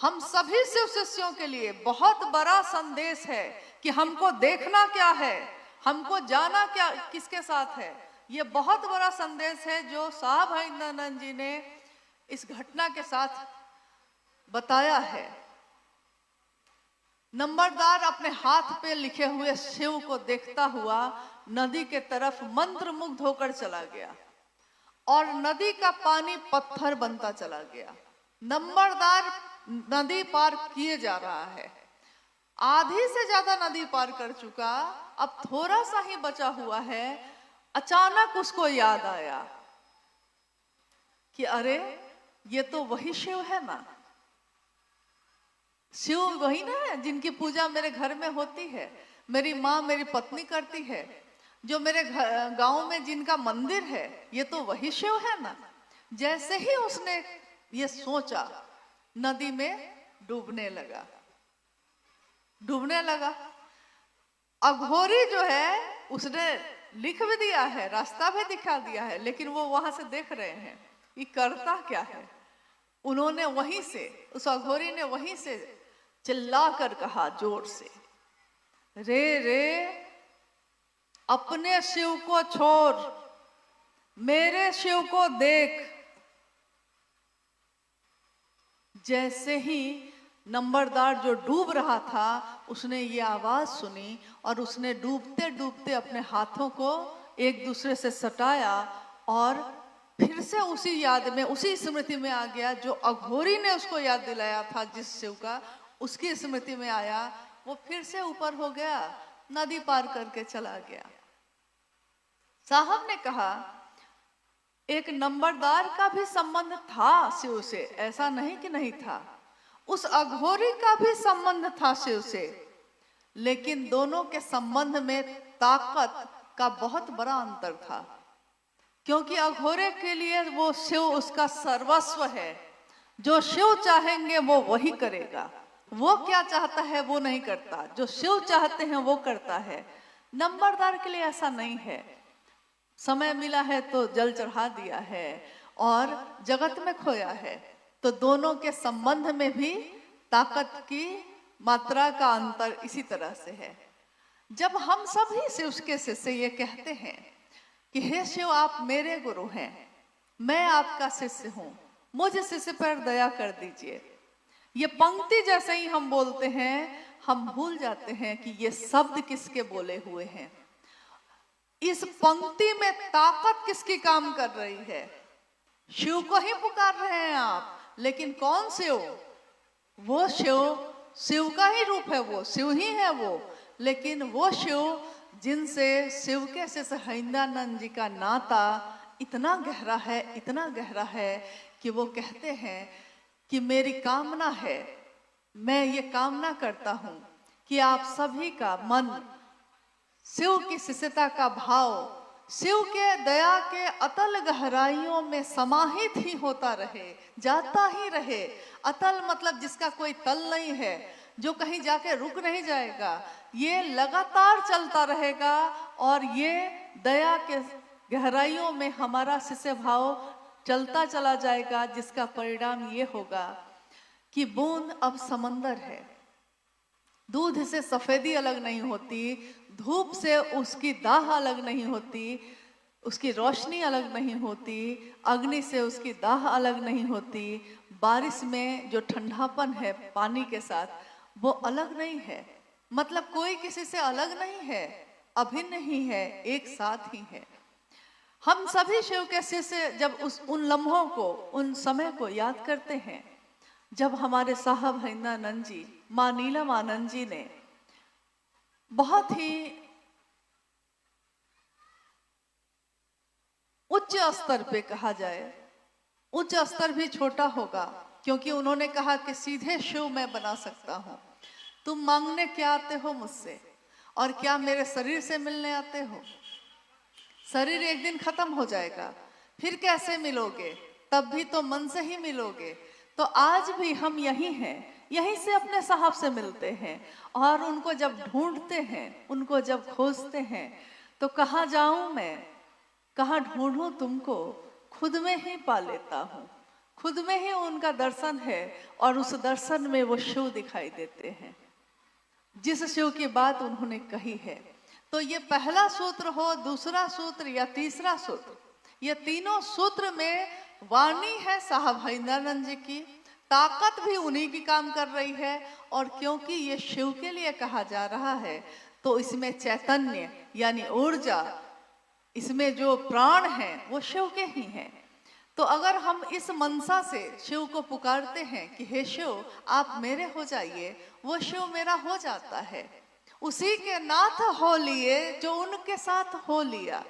हम सभी शिव शिष्यों के लिए बहुत बड़ा संदेश है कि हमको देखना क्या है, हमको जाना क्या किसके साथ है। ये बहुत बड़ा संदेश है जो साहब हरिंद्रानंद जी ने इस घटना के साथ बताया है। नंबरदार अपने हाथ पे लिखे हुए शिव को देखता हुआ नदी के तरफ मंत्र मुग्ध होकर चला गया, और नदी का पानी पत्थर बनता चला गया। नंबरदार नदी पार किए जा रहा है, आधी से ज्यादा नदी पार कर चुका, अब थोड़ा सा ही बचा हुआ है। अचानक उसको याद आया कि अरे ये तो वही शिव है ना, शिव वही ना है जिनकी पूजा मेरे घर में होती है, मेरी माँ मेरी पत्नी करती है। जो मेरे गांव में जिनका मंदिर है ये तो वही शिव है ना। जैसे ही उसने ये सोचा, नदी में डूबने लगा। अघोरी जो है उसने लिख भी दिया है, रास्ता भी दिखा दिया है, लेकिन वो वहां से देख रहे हैं कि करता क्या है। उन्होंने वहीं से, उस अघोरी ने वहीं से चिल्ला कर कहा जोर से, रे रे अपने शिव को छोड़, मेरे शिव को देख। जैसे ही नंबरदार जो डूब रहा था उसने ये आवाज सुनी और उसने डूबते डूबते अपने हाथों को एक दूसरे से सटाया और फिर से उसी याद में, उसी स्मृति में आ गया जो अघोरी ने उसको याद दिलाया था, जिस शिव का, उसकी स्मृति में आया। वो फिर से ऊपर हो गया, नदी पार करके चला गया। साहब ने कहा एक नंबरदार का भी संबंध था शिव से, ऐसा नहीं कि नहीं था। उस अघोरी का भी संबंध था शिव से, लेकिन दोनों के संबंध में ताकत का बहुत बड़ा अंतर था। क्योंकि अघोरे के लिए वो शिव उसका सर्वस्व है। जो शिव चाहेंगे वो वही करेगा। वो क्या चाहता है वो नहीं करता, जो शिव चाहते हैं वो करता है। नंबरदार के लिए ऐसा नहीं है। समय मिला है तो जल चढ़ा दिया है और जगत में खोया है। तो दोनों के संबंध में भी ताकत की मात्रा का अंतर इसी तरह से है। जब हम सभी शिव के शिष्य ये कहते हैं कि हे शिव आप मेरे गुरु हैं, मैं आपका शिष्य हूँ, मुझ शिष्य पर दया कर दीजिए, ये पंक्ति जैसे ही हम बोलते हैं हम भूल जाते हैं कि ये शब्द किसके बोले हुए हैं। इस पंक्ति में ताकत किसकी काम कर रही है। शिव को ही पुकार रहे हैं आप, लेकिन कौन शिव? वो शिव का ही रूप है, वो शिव ही है वो। लेकिन वो शिव जिनसे शिव के शिष्य हरिंद्रानंद जी का नाता इतना गहरा है, इतना गहरा है कि वो कहते हैं कि मेरी कामना है, मैं ये कामना करता हूं कि आप सभी का मन शिव की शिष्यता का भाव शिव के दया के अतल गहराइयों में समाहित ही होता रहे, जाता ही रहे। अतल मतलब जिसका कोई तल नहीं है, जो कहीं जाके रुक नहीं जाएगा, ये लगातार चलता रहेगा और ये दया के गहराइयों में हमारा शिष्य भाव चलता चला जाएगा, जिसका परिणाम ये होगा कि बूंद अब समंदर है। दूध से सफेदी अलग नहीं होती, धूप से उसकी दाह अलग नहीं होती, उसकी रोशनी अलग नहीं होती, अग्नि से उसकी दाह अलग नहीं होती, बारिश में जो ठंडापन है पानी के साथ वो अलग नहीं है। मतलब कोई किसी से अलग नहीं है, अभिन्न ही है, एक साथ ही है। हम सभी शिव के शिष्य जब उन लम्हों को, उन समय को याद करते हैं जब हमारे साहब हरिंद्रानंद जी, माँ नीलम आनंद जी ने बहुत ही उच्च स्तर पे, कहा जाए उच्च स्तर भी छोटा होगा, क्योंकि उन्होंने कहा कि सीधे शिव मैं बना सकता हूं। तुम मांगने क्या आते हो मुझसे, और क्या मेरे शरीर से मिलने आते हो? शरीर एक दिन खत्म हो जाएगा, फिर कैसे मिलोगे? तब भी तो मन से ही मिलोगे। तो आज भी हम यही हैं, यहीं से अपने साहब से मिलते हैं, और उनको जब ढूंढते हैं, उनको जब खोजते हैं, तो कहाँ जाऊं मैं, कहाँ ढूंढूं तुमको, खुद में ही पा लेता हूँ। खुद में ही उनका दर्शन है, और उस दर्शन में वो शिव दिखाई देते हैं, जिस शिव की बात उन्होंने कही है। तो ये पहला सूत्र हो, दूसरा सूत्र या तीसरा सूत्र, ये तीनों सूत्र में वाणी है साहब हरिंद्रानंद जी की, ताकत भी उन्हीं की काम कर रही है। और क्योंकि ये शिव के लिए कहा जा रहा है, तो इसमें चैतन्य यानी ऊर्जा, इसमें जो प्राण है वो शिव के ही हैं। तो अगर हम इस मनसा से शिव को पुकारते हैं कि हे शिव आप मेरे हो जाइए, वो शिव मेरा हो जाता है। उसी के नाथ हो लिए जो उनके साथ हो लिया।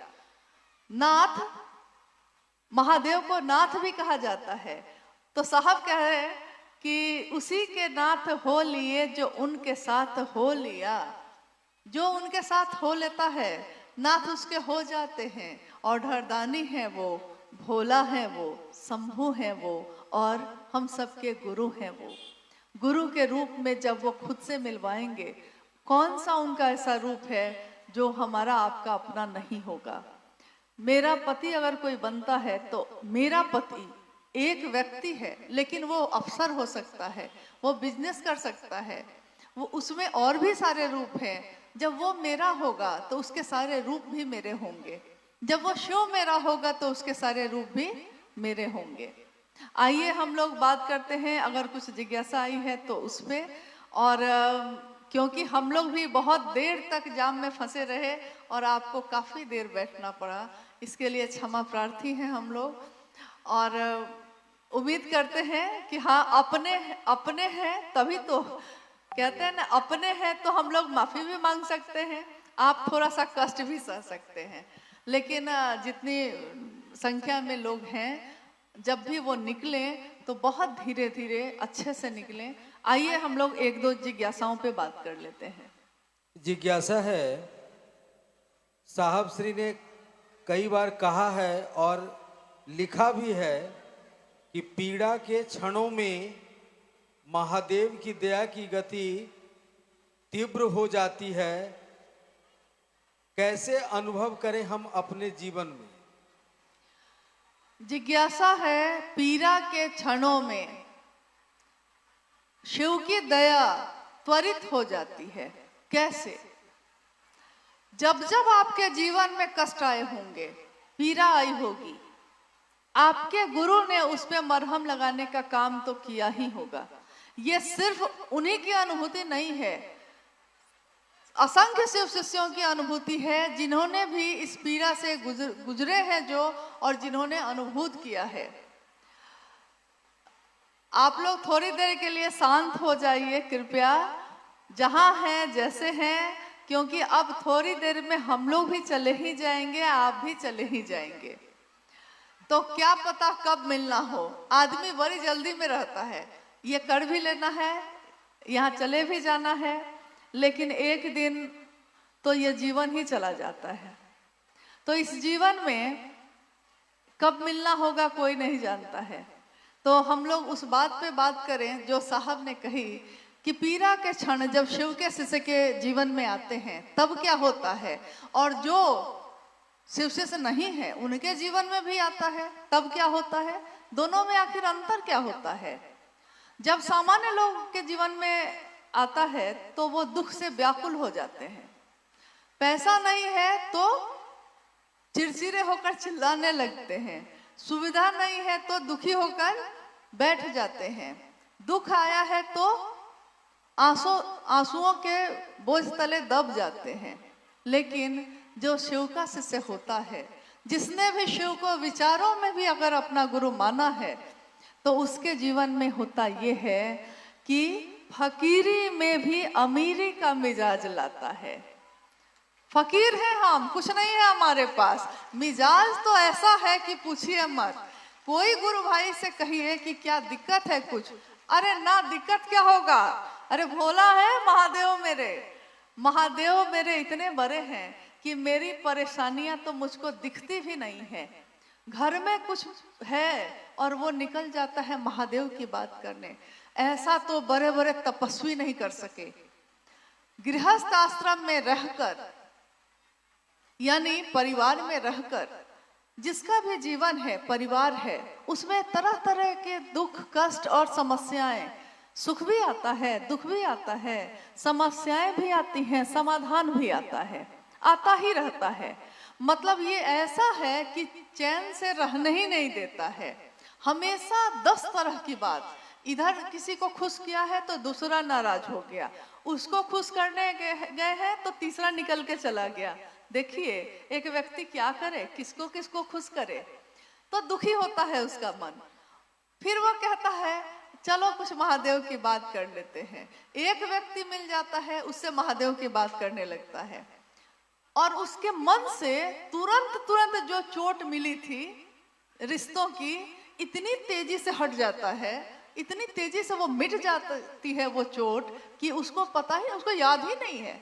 नाथ, महादेव को नाथ भी कहा जाता है। तो साहब कह रहे हैं कि उसी के नाथ हो लिए जो उनके साथ हो लिया। जो उनके साथ हो लेता है नाथ उसके हो जाते हैं, और ढरदानी है वो, भोला है वो, शंभु है वो, और हम सबके गुरु हैं वो। गुरु के रूप में जब वो खुद से मिलवाएंगे, कौन सा उनका ऐसा रूप है जो हमारा आपका अपना नहीं होगा। मेरा पति अगर कोई बनता है तो मेरा पति एक व्यक्ति है, लेकिन वो अफसर हो सकता है, वो बिजनेस कर सकता है, वो उसमें और भी सारे रूप हैं। जब वो मेरा होगा तो उसके सारे रूप भी मेरे होंगे। जब वो शिव मेरा होगा तो उसके सारे रूप भी मेरे होंगे। आइए हम लोग बात करते हैं, अगर कुछ जिज्ञासा आई है तो उस पे। और क्योंकि हम लोग भी बहुत देर तक जाम में फंसे रहे और आपको काफ़ी देर बैठना पड़ा, इसके लिए क्षमा प्रार्थी हैं हम लोग। और उम्मीद करते हैं कि हाँ, अपने हैं तभी तो कहते हैं ना, अपने हैं तो हम लोग माफ़ी भी मांग सकते हैं, आप थोड़ा सा कष्ट भी सह सकते हैं। लेकिन जितनी संख्या में लोग हैं, जब भी वो निकले तो बहुत धीरे धीरे अच्छे से निकलें। आइए हम लोग एक दो जिज्ञासाओं पे बात कर लेते हैं। जिज्ञासा है, साहब श्री ने कई बार कहा है और लिखा भी है कि पीड़ा के क्षणों में महादेव की दया की गति तीव्र हो जाती है। कैसे अनुभव करें हम अपने जीवन में? जिज्ञासा है, पीड़ा के क्षणों में शिव की दया त्वरित हो जाती है। कैसे? जब जब आपके जीवन में कष्ट आए होंगे, पीड़ा आई होगी, आपके गुरु ने उस पे मरहम लगाने का काम तो किया ही होगा। ये सिर्फ उन्हीं की अनुभूति नहीं है, असंख्य शिव शिष्यों की अनुभूति है, जिन्होंने भी इस पीड़ा से गुजरे हैं जो, और जिन्होंने अनुभूत किया है। आप लोग थोड़ी देर के लिए शांत हो जाइए कृपया, जहां हैं जैसे हैं, क्योंकि अब थोड़ी देर में हम लोग भी चले ही जाएंगे, आप भी चले ही जाएंगे। तो क्या पता कब मिलना हो। आदमी बड़ी जल्दी में रहता है, ये कर भी लेना है, यहाँ चले भी जाना है, लेकिन एक दिन तो ये जीवन ही चला जाता है। तो इस जीवन में कब मिलना होगा कोई नहीं जानता है। तो हम लोग उस बात पे बात करें जो साहब ने कही कि पीड़ा के क्षण जब शिव के शिष्य के जीवन में आते हैं तब क्या होता है, और जो शिव शिष्य नहीं है उनके जीवन में भी आता है तब क्या होता है। दोनों में आखिर अंतर क्या होता है? जब सामान्य लोग के जीवन में आता है तो वो दुख से व्याकुल हो जाते हैं। पैसा नहीं है तो चिड़चिड़े होकर चिल्लाने लगते हैं, सुविधा नहीं है तो दुखी होकर बैठ जाते हैं, दुख आया है तो आंसुओं के बोझ तले दब जाते हैं। लेकिन जो शिव का शिष्य होता है, जिसने भी शिव को विचारों में भी अगर अपना गुरु माना है, तो उसके जीवन में होता ये है कि फकीरी में भी अमीरी का मिजाज लाता है। फकीर है हम, कुछ नहीं है हमारे पास, मिजाज तो ऐसा है कि पूछिए मत। कोई गुरु भाई से कहिए कि क्या दिक्कत है कुछ, अरे ना दिक्कत क्या होगा, अरे भोला है महादेव मेरे इतने बड़े हैं कि मेरी परेशानियां तो मुझको दिखती भी नहीं है। घर में कुछ है और वो निकल जाता है महादेव की बात करने। ऐसा तो बड़े बड़े तपस्वी नहीं कर सके। गृहस्थ आश्रम में रहकर, यानी परिवार में रहकर, जिसका भी जीवन है, परिवार है, उसमें तरह तरह के दुख कष्ट और समस्याएं, सुख भी आता है, दुख भी आता है, समस्याएं भी आती हैं, समाधान भी आता है, आता ही रहता है। मतलब ये ऐसा है कि चैन से रहने ही नहीं देता है। हमेशा 10 तरह की बात, इधर किसी को खुश किया है तो दूसरा नाराज हो गया, उसको खुश करने गए हैं तो तीसरा निकल के चला गया। देखिए एक व्यक्ति क्या करे, किसको किसको खुश करे, तो दुखी होता है उसका मन। फिर वो कहता है चलो कुछ महादेव की बात कर लेते हैं। एक व्यक्ति मिल जाता है, उससे महादेव की बात करने लगता है, और उसके मन से तुरंत जो चोट मिली थी रिश्तों की, इतनी तेजी से हट जाता है, इतनी तेजी से वो मिट जाती है वो चोट, कि उसको पता ही, उसको याद ही नहीं है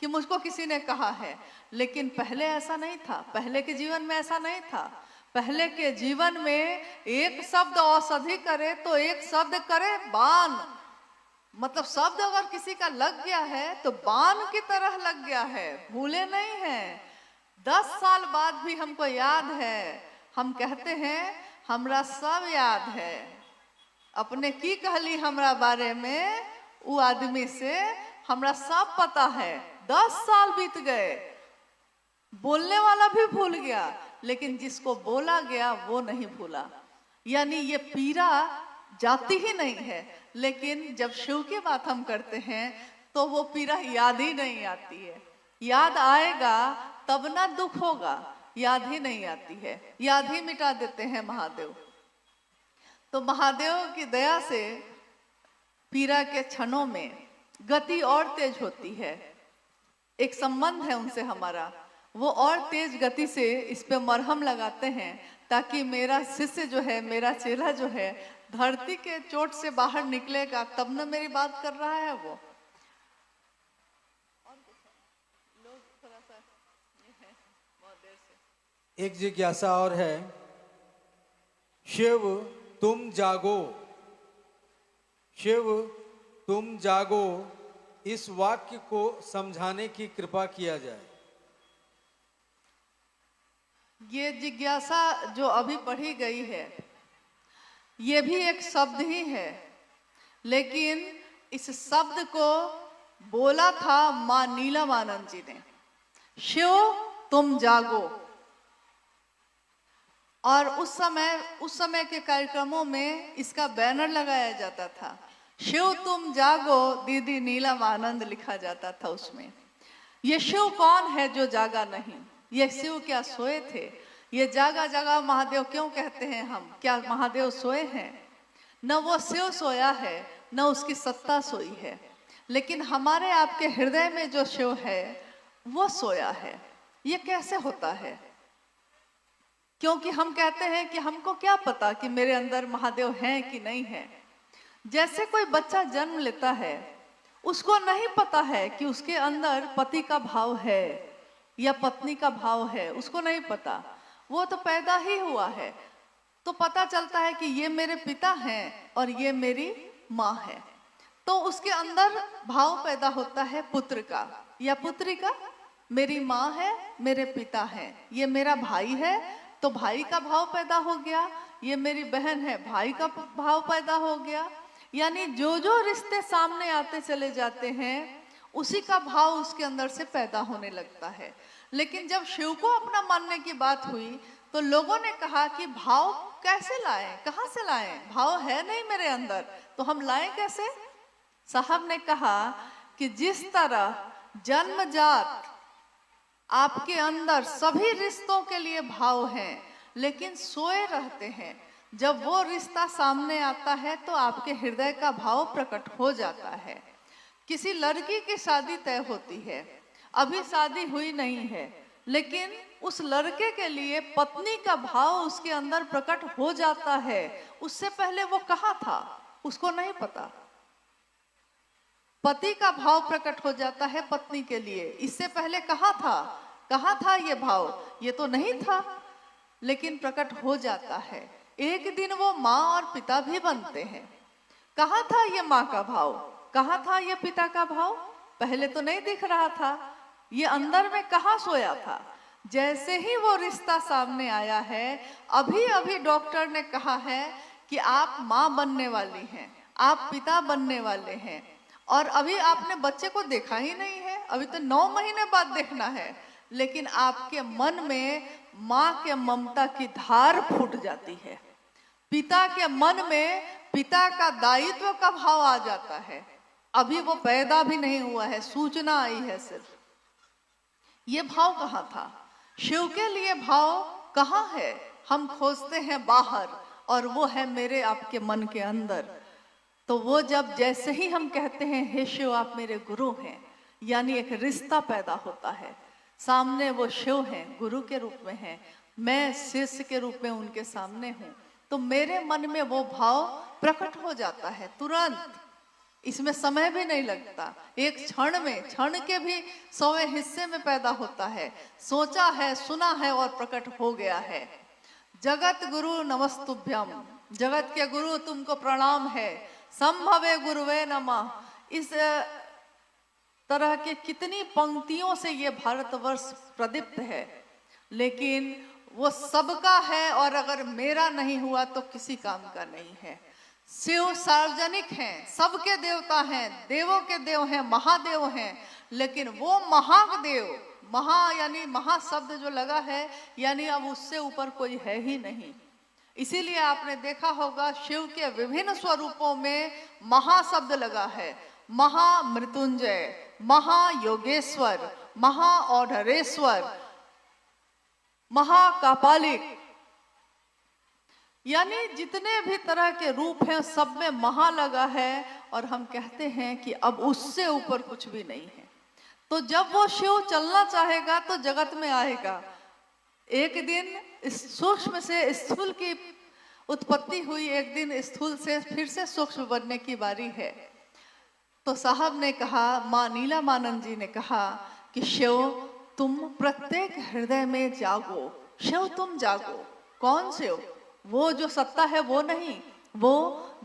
कि मुझको किसी ने कहा है, लेकिन पहले ऐसा नहीं था, पहले के जीवन में ऐसा नहीं था। पहले के जीवन में एक शब्द औषधि करे तो एक शब्द करे बाण, मतलब शब्द अगर किसी का लग गया है तो बाण की तरह लग गया है, भूले नहीं हैं। 10 साल बाद भी हमको याद है, हम कहते हैं हमरा सब याद है, अपने की कहली हमरा बारे में, वो आदमी से हमरा सब पता है। 10 साल बीत गए, बोलने वाला भी भूल गया, लेकिन जिसको बोला गया वो नहीं भूला। यानी ये पीड़ा जाती ही नहीं है, लेकिन जब शिव की बात हम करते हैं तो वो पीड़ा याद ही नहीं आती है। याद आएगा तब ना दुख होगा, याद ही नहीं आती है, याद ही मिटा देते हैं महादेव। तो महादेव की दया से पीड़ा के क्षणों में गति और तेज होती है। एक संबंध है उनसे हमारा, वो और तेज गति से इस पे मरहम लगाते हैं, ताकि मेरा शिष्य जो है, मेरा चेला जो है, धरती के चोट से बाहर निकलेगा तब न मेरी बात कर रहा है वो। एक जिज्ञासा और है, शिव तुम जागो, शिव तुम जागो, इस वाक्य को समझाने की कृपा किया जाए। ये जिज्ञासा जो अभी पढ़ी गई है, ये भी एक शब्द ही है, लेकिन इस शब्द को बोला था मां नीलमानंद जी ने, शिव तुम जागो। और उस समय के कार्यक्रमों में इसका बैनर लगाया जाता था, शिव तुम जागो दीदी नीलम आनंद लिखा जाता था उसमें। ये शिव कौन है जो जागा नहीं? ये शिव क्या सोए थे? ये जागा जागा महादेव क्यों कहते हैं हम? क्या महादेव सोए हैं? न वो शिव सोया है, न उसकी सत्ता सोई है, लेकिन हमारे आपके हृदय में जो शिव है वो सोया है। ये कैसे होता है? क्योंकि हम कहते हैं कि हमको क्या पता कि मेरे अंदर महादेव हैं कि नहीं है। जैसे कोई बच्चा जन्म लेता है, उसको नहीं पता है कि उसके अंदर पति का भाव है या पत्नी का भाव है, उसको नहीं पता। वो तो पैदा ही हुआ है तो पता चलता है कि ये मेरे पिता हैं और ये मेरी माँ है। तो उसके अंदर भाव पैदा होता है पुत्र का या पुत्री का। मेरी माँ है, मेरे पिता हैं, ये मेरा भाई है तो भाई का भाव पैदा हो गया, ये मेरी बहन है, भाई का भाव पैदा हो गया। यानी जो जो रिश्ते सामने आते चले जाते हैं उसी का भाव उसके अंदर से पैदा होने लगता है। लेकिन जब शिव को अपना मानने की बात हुई तो लोगों ने कहा कि भाव कैसे लाएं, कहाँ से लाएं? भाव है नहीं मेरे अंदर, तो हम लाएं कैसे? साहब ने कहा कि जिस तरह जन्मजात आपके अंदर सभी रिश्तों के लिए भाव हैं, लेकिन सोए रहते हैं, जब वो रिश्ता सामने आता है तो आपके हृदय का भाव प्रकट हो जाता है। किसी लड़की की शादी तय होती है, अभी शादी हुई नहीं है, लेकिन उस लड़के के लिए पत्नी का भाव उसके अंदर प्रकट हो जाता है। उससे पहले वो कहाँ था उसको नहीं पता। पति का भाव प्रकट हो जाता है पत्नी के लिए, इससे पहले कहाँ था ये भाव? ये तो नहीं था, लेकिन प्रकट हो जाता है। एक दिन वो माँ और पिता भी बनते हैं। कहाँ था ये माँ का भाव? कहाँ था ये पिता का भाव? पहले तो नहीं दिख रहा था, ये अंदर में कहाँ सोया था? जैसे ही वो रिश्ता सामने आया है, अभी अभी डॉक्टर ने कहा है कि आप माँ बनने वाली हैं, आप पिता बनने वाले हैं, और अभी आपने बच्चे को देखा ही नहीं है, अभी तो 9 महीने बाद देखना है, लेकिन आपके मन में माँ के ममता की धार फूट जाती है। पिता के मन में पिता का दायित्व का भाव आ जाता है। अभी वो पैदा भी नहीं हुआ है, सूचना आई है सिर्फ। ये भाव कहाँ था? शिव के लिए भाव कहाँ है? हम खोजते हैं बाहर, और वो है मेरे आपके मन के अंदर। तो वो जब जैसे ही हम कहते हैं हे शिव आप मेरे गुरु हैं, यानी एक रिश्ता पैदा होता है। सामने वो शिव हैं, गुरु के रूप में हैं, मैं शिष्य के रूप में उनके सामने हूँ, तो मेरे मन में वो भाव प्रकट हो जाता है तुरंत। इसमें समय भी नहीं लगता, एक क्षण में, क्षण के भी 100वें हिस्से में पैदा होता है। सोचा है, सुना है और प्रकट हो गया है। जगत गुरु नमस्तुभ्यम, जगत के गुरु तुमको प्रणाम है। संभवे गुरुवे नमः। इस तरह के कितनी पंक्तियों से ये भारतवर्ष प्रदीप्त है, लेकिन वो सबका है और अगर मेरा नहीं हुआ तो किसी काम का नहीं है। शिव सार्वजनिक हैं, सबके देवता हैं, देवों के देव हैं, महादेव हैं, लेकिन वो महादेव, महा यानी महा शब्द जो लगा है, यानी अब उससे ऊपर कोई है ही नहीं। इसीलिए आपने देखा होगा शिव के विभिन्न स्वरूपों में महा शब्द लगा है। महामृत्युंजय, महायोगेश्वर, महाऔढ़रेश्वर, महाकापालिक, यानी जितने भी तरह के रूप हैं सब में महा लगा है। और हम कहते हैं कि अब उससे ऊपर कुछ भी नहीं है। तो जब वो शिव चलना चाहेगा तो जगत में आएगा। एक दिन इस सूक्ष्म से स्थूल की उत्पत्ति हुई, एक दिन स्थूल से फिर से सूक्ष्म बनने की बारी है। तो साहब ने कहा, माँ नीलामानंद जी ने कहा कि शिव तुम प्रत्येक हृदय में जागो, शिव तुम जागो। कौन शिव? वो जो सत्ता है वो नहीं, वो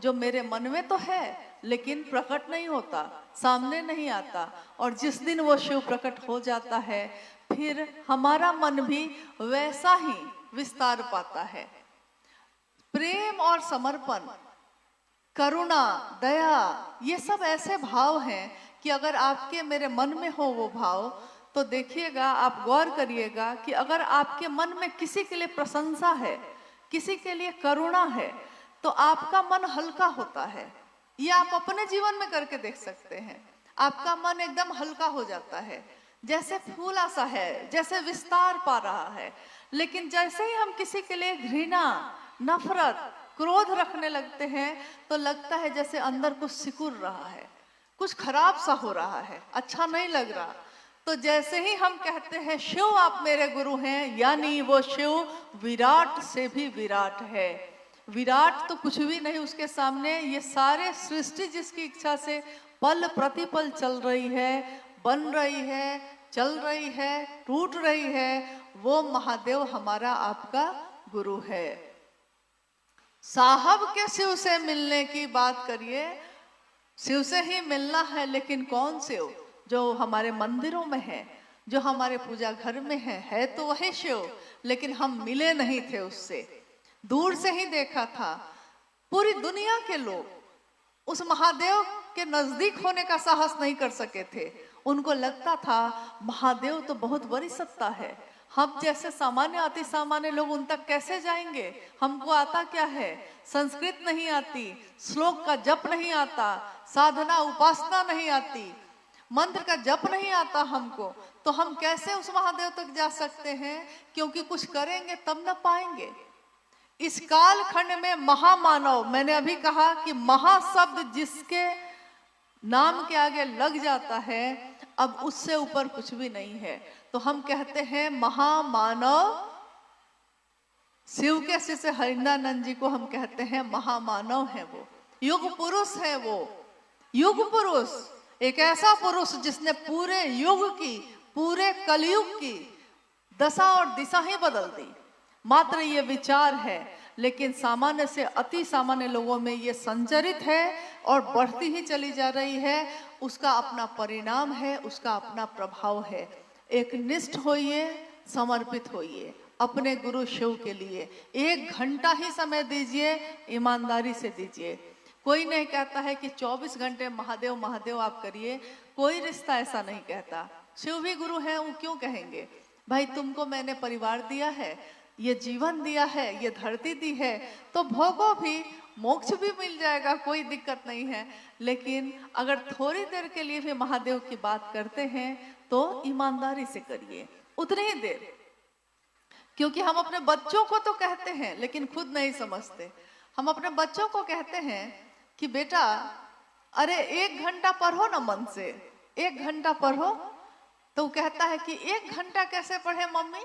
जो मेरे मन में तो है लेकिन प्रकट नहीं होता, सामने नहीं आता। और जिस दिन वो शिव प्रकट हो जाता है फिर हमारा मन भी वैसा ही विस्तार पाता है। प्रेम और समर्पण, करुणा, दया, ये सब ऐसे भाव हैं कि अगर आपके मेरे मन में हो वो भाव, तो देखिएगा, आप गौर करिएगा कि अगर आपके मन में किसी के लिए प्रशंसा है, किसी के लिए करुणा है, तो आपका मन हल्का होता है। ये आप अपने जीवन में करके देख सकते हैं। आपका मन एकदम हल्का हो जाता है, जैसे फूला सा है, जैसे विस्तार पा रहा है। लेकिन जैसे ही हम किसी के लिए घृणा, नफरत, क्रोध रखने लगते हैं तो लगता है जैसे अंदर कुछ सिकुड़ रहा है, कुछ खराब सा हो रहा है, अच्छा नहीं लग रहा। तो जैसे ही हम कहते हैं शिव आप मेरे गुरु हैं, यानी वो शिव विराट से भी विराट है। विराट तो कुछ भी नहीं उसके सामने। ये सारे सृष्टि जिसकी इच्छा से पल प्रतिपल चल रही है, बन रही है, चल रही है, टूट रही है, वो महादेव हमारा आपका गुरु है। साहब के शिव से मिलने की बात करिए, शिव से ही मिलना है, लेकिन कौन शिव? जो हमारे मंदिरों में है, जो हमारे पूजा घर में है तो वही शिव, लेकिन हम मिले नहीं थे उससे, दूर से ही देखा था। पूरी दुनिया के लोग उस महादेव के नजदीक होने का साहस नहीं कर सके थे। उनको लगता था महादेव तो बहुत बड़ी सत्ता है, हम जैसे सामान्य अति सामान्य लोग उन तक कैसे जाएंगे? हमको आता क्या है? संस्कृत नहीं आती, श्लोक का जप नहीं आता, साधना उपासना नहीं आती, मंत्र का जप नहीं आता हमको, तो हम कैसे उस महादेव तक जा सकते हैं? क्योंकि कुछ करेंगे तब न पाएंगे। इस काल खंड में महामानव, मैंने अभी कहा कि महाशब्द जिसके नाम के आगे लग जाता है, अब उससे ऊपर कुछ भी नहीं है। तो हम कहते हैं महामानव, शिव के शिष्य हरिंद्रानंद जी को हम कहते हैं महामानव है वो, युग पुरुष है वो। युग पुरुष, एक ऐसा पुरुष जिसने पूरे युग की, पूरे कलयुग की दशा और दिशा ही बदल दी। मात्र ये विचार है, लेकिन सामान्य से अति सामान्य लोगों में ये संचरित है और बढ़ती ही चली जा रही है। उसका अपना परिणाम है, उसका अपना प्रभाव है। एक निष्ठ होइए, समर्पित होइए अपने गुरु शिव के लिए। 1 घंटा ही समय दीजिए, ईमानदारी से दीजिए। कोई नहीं कहता है कि 24 घंटे महादेव महादेव आप करिए, कोई रिश्ता ऐसा नहीं कहता। शिव भी गुरु है, वो क्यों कहेंगे? भाई तुमको मैंने परिवार दिया है, ये जीवन दिया है, ये धरती दी है, तो भोगो भी, मोक्ष भी मिल जाएगा, कोई दिक्कत नहीं है। लेकिन अगर थोड़ी देर के लिए भी महादेव की बात करते हैं तो ईमानदारी से करिए, उतनी ही देर। क्योंकि हम अपने बच्चों को तो कहते हैं लेकिन खुद नहीं समझते। हम अपने बच्चों को कहते हैं कि बेटा अरे 1 घंटा पढ़ो ना मन से, 1 घंटा पढ़ो। तो वो कहता है कि 1 घंटा कैसे पढ़े मम्मी?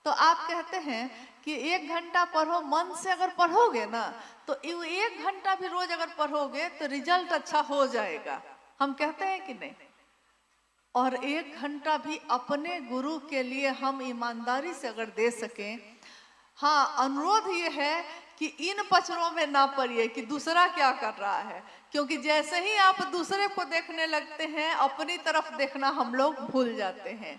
तो आप कहते हैं कि 1 घंटा पढ़ो, मन से अगर पढ़ोगे ना तो 1 घंटा भी रोज अगर पढ़ोगे तो रिजल्ट अच्छा हो जाएगा। हम कहते हैं कि नहीं? और 1 घंटा भी अपने गुरु के लिए हम ईमानदारी से अगर दे सकें, हाँ, अनुरोध ये है कि इन पचड़ों में ना पड़िए कि दूसरा क्या कर रहा है, क्योंकि जैसे ही आप दूसरे को देखने लगते हैं अपनी तरफ देखना हम लोग भूल जाते हैं।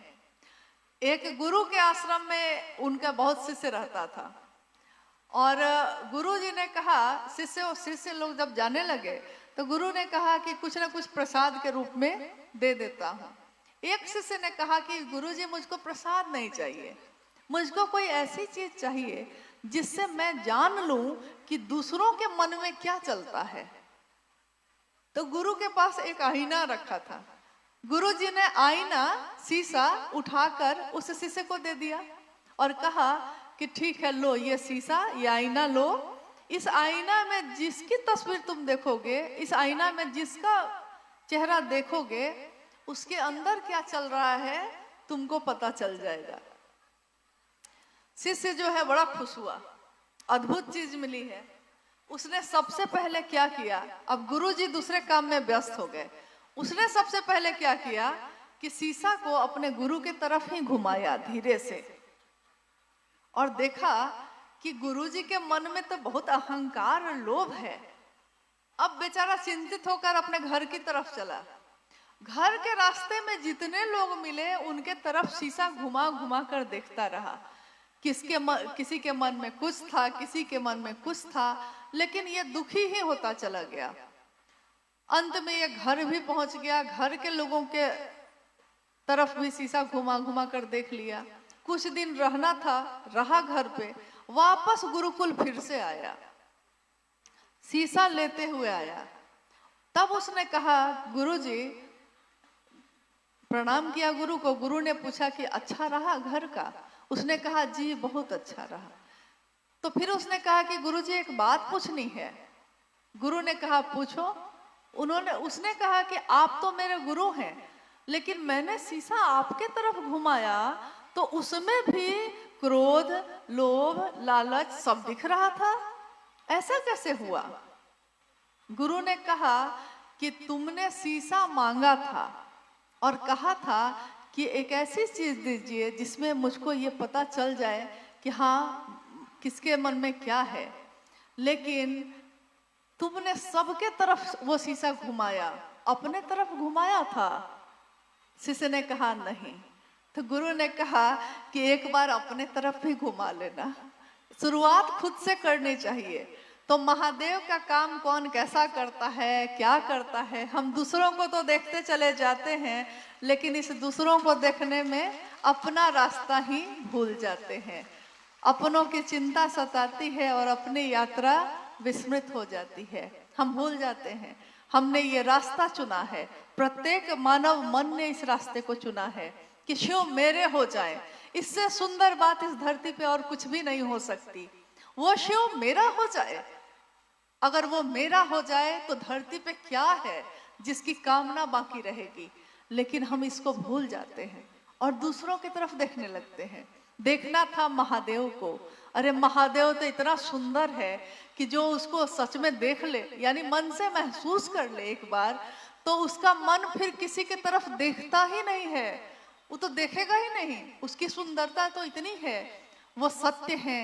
एक गुरु के आश्रम में उनका बहुत शिष्य रहता था और गुरु जी ने कहा, शिष्य लोग जब जाने लगे तो गुरु ने कहा कि कुछ ना कुछ प्रसाद के रूप में दे देता हूँ। एक शिष्य ने कहा कि गुरु जी मुझको प्रसाद नहीं चाहिए, मुझको कोई ऐसी चीज चाहिए जिससे मैं जान लूं कि दूसरों के मन में क्या चलता है। तो गुरु के पास एक आईना रखा था। गुरु जी ने आईना, शीशा उठाकर उस शिष्य को दे दिया और कहा कि ठीक है, लो ये शीशा, ये आईना लो। इस आईना में जिसकी तस्वीर तुम देखोगे, इस आईना में जिसका चेहरा देखोगे, उसके अंदर क्या चल रहा है तुमको पता चल जाएगा। शिष्य जो है बड़ा खुश हुआ, अद्भुत चीज मिली है। उसने सबसे पहले क्या किया, अब गुरुजी दूसरे काम में व्यस्त हो गए, उसने सबसे पहले क्या किया कि शीशा को अपने गुरु के तरफ ही घुमाया धीरे से और देखा कि गुरुजी के मन में तो बहुत अहंकार और लोभ है। अब बेचारा चिंतित होकर अपने घर की तरफ चला। घर के रास्ते में जितने लोग मिले उनके तरफ शीशा घुमा घुमा कर देखता रहा। किसी के मन में कुछ था, किसी के मन में कुछ था, लेकिन ये दुखी ही होता चला गया। अंत में ये घर भी पहुंच गया, घर के लोगों के तरफ भी शीशा घुमा घुमा कर देख लिया। कुछ दिन रहना था, रहा घर पे, वापस गुरुकुल फिर से आया, शीशा लेते हुए आया। तब उसने कहा, गुरुजी, प्रणाम किया गुरु को। गुरु ने पूछा कि अच्छा रहा घर का? उसने कहा जी बहुत अच्छा रहा। तो फिर उसने कहा कि गुरुजी एक बात पूछनी है। गुरु ने कहा पूछो। उसने कहा कि आप तो मेरे गुरु हैं, लेकिन मैंने शीशा आपके तरफ घुमाया तो उसमें भी क्रोध, लोभ, लालच सब दिख रहा था, ऐसा कैसे हुआ? गुरु ने कहा कि तुमने शीशा मांगा था और कहा था कि एक ऐसी चीज दीजिए जिसमें मुझको ये पता चल जाए कि हाँ किसके मन में क्या है, लेकिन तुमने सबके तरफ वो शीशा घुमाया, अपने तरफ घुमाया था? शिष्य ने कहा नहीं। तो गुरु ने कहा कि एक बार अपने तरफ भी घुमा लेना, शुरुआत खुद से करनी चाहिए। तो महादेव का काम कौन कैसा करता है, क्या करता है, हम दूसरों को तो देखते चले जाते हैं, लेकिन इस दूसरों को देखने में अपना रास्ता ही भूल जाते हैं। अपनों की चिंता सताती है और अपनी यात्रा विस्मृत हो जाती है। हम भूल जाते हैं हमने ये रास्ता चुना है, प्रत्येक मानव मन ने इस रास्ते को चुना है कि शिव मेरे हो जाए। इससे सुंदर बात इस धरती पे और कुछ भी नहीं हो सकती। वो शिव मेरा हो जाए। अगर वो मेरा हो जाए तो धरती पे क्या है जिसकी कामना बाकी रहेगी। लेकिन हम इसको भूल जाते हैं और दूसरों की तरफ देखने लगते हैं। देखना था महादेव को। अरे महादेव तो इतना सुंदर है कि जो उसको सच में देख ले, यानी मन से महसूस कर ले एक बार, तो उसका मन फिर किसी की तरफ देखता ही नहीं है, वो तो देखेगा ही नहीं। उसकी सुंदरता तो इतनी है। वो सत्य है,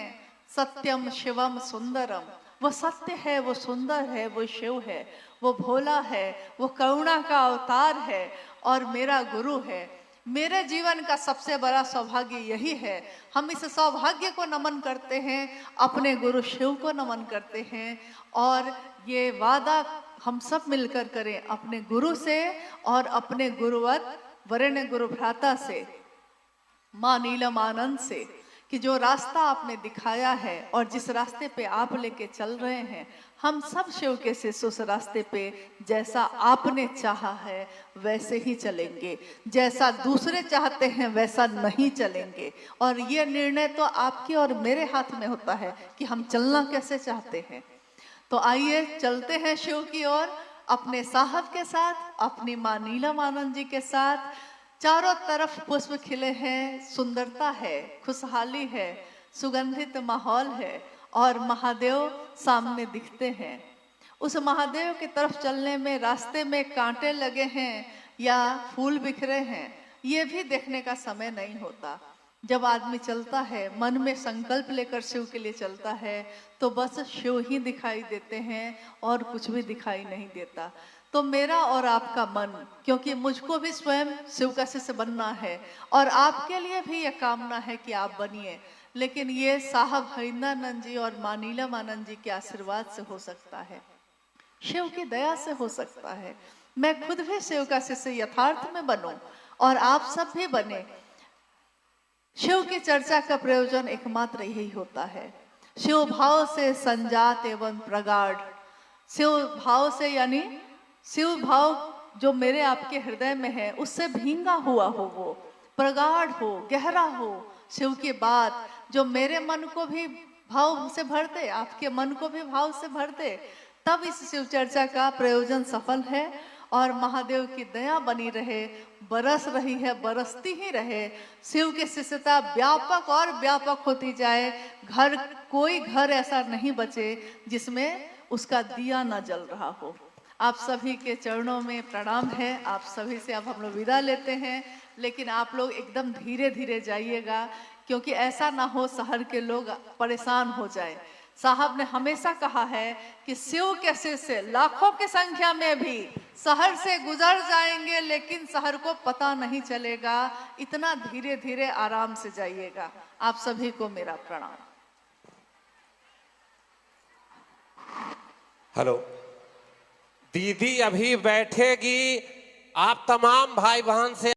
सत्यम शिवम सुंदरम। वो सत्य है, वो सुंदर है, वो शिव है, वो भोला है, वो करुणा का अवतार है और मेरा गुरु है। मेरे जीवन का सबसे बड़ा सौभाग्य यही है। हम इस सौभाग्य को नमन करते हैं, अपने गुरु शिव को नमन करते हैं और ये वादा हम सब मिलकर करें अपने गुरु से और अपने गुरुवत वरेण्य गुरु भ्राता से, माँ नीलम आनंद से, कि जो रास्ता आपने दिखाया है और जिस रास्ते पे आप लेके चल रहे हैं, हम सब शिव के शिष्य उस रास्ते पे जैसा आपने चाहा है वैसे ही चलेंगे। जैसा दूसरे चाहते हैं वैसा नहीं चलेंगे। और ये निर्णय तो आपके और मेरे हाथ में होता है कि हम चलना कैसे चाहते हैं। तो आइए चलते हैं शिव की ओर, अपने साहब के साथ, अपनी माँ नीलम आनंद जी के साथ चारों तरफ पुष्प खिले हैं, सुंदरता है, खुशहाली है, सुगंधित माहौल है और महादेव सामने दिखते हैं। उस महादेव की तरफ चलने में रास्ते में कांटे लगे हैं या फूल बिखरे हैं, ये भी देखने का समय नहीं होता। जब आदमी चलता है, मन में संकल्प लेकर शिव के लिए चलता है, तो बस शिव ही दिखाई देते हैं और कुछ भी दिखाई नहीं देता। तो मेरा और आपका मन, क्योंकि मुझको भी स्वयं शिव का शिष्य बनना है और आपके लिए भी यह कामना है कि आप बनिए, लेकिन ये साहब हरिंद्रानंद जी और मां नीलमानंद जी के आशीर्वाद से हो सकता है, शिव की दया से हो सकता है। मैं खुद भी शिव का शिष्य यथार्थ में बनूं और आप सब भी बने। शिव की चर्चा का प्रयोजन एकमात्र यही होता है, शिव भाव से संजात एवं प्रगाढ़। शिव भाव से यानी शिव भाव जो मेरे आपके हृदय में है, उससे भींगा हुआ हो, वो प्रगाढ़ हो, गहरा हो। शिव की बात जो मेरे मन को भी भाव से भर दे, आपके मन को भी भाव से भर दे, तब इस शिव चर्चा का प्रयोजन सफल है। और महादेव की दया बनी रहे, बरस रही है, बरसती ही रहे। शिव की शिष्यता व्यापक और व्यापक होती जाए। कोई घर ऐसा नहीं बचे जिसमें उसका दिया न जल रहा हो। आप सभी के चरणों में प्रणाम है। आप सभी से अब हम लोग विदा लेते हैं, लेकिन आप लोग एकदम धीरे धीरे जाइएगा, क्योंकि ऐसा ना हो शहर के लोग परेशान हो जाए। साहब ने हमेशा कहा है कि शिव के शिष्य लाखों की संख्या में भी शहर से गुजर जाएंगे, लेकिन शहर को पता नहीं चलेगा। इतना धीरे धीरे आराम से जाइएगा। आप सभी को मेरा प्रणाम। हेलो दीदी, अभी बैठेगी। आप तमाम भाई बहन से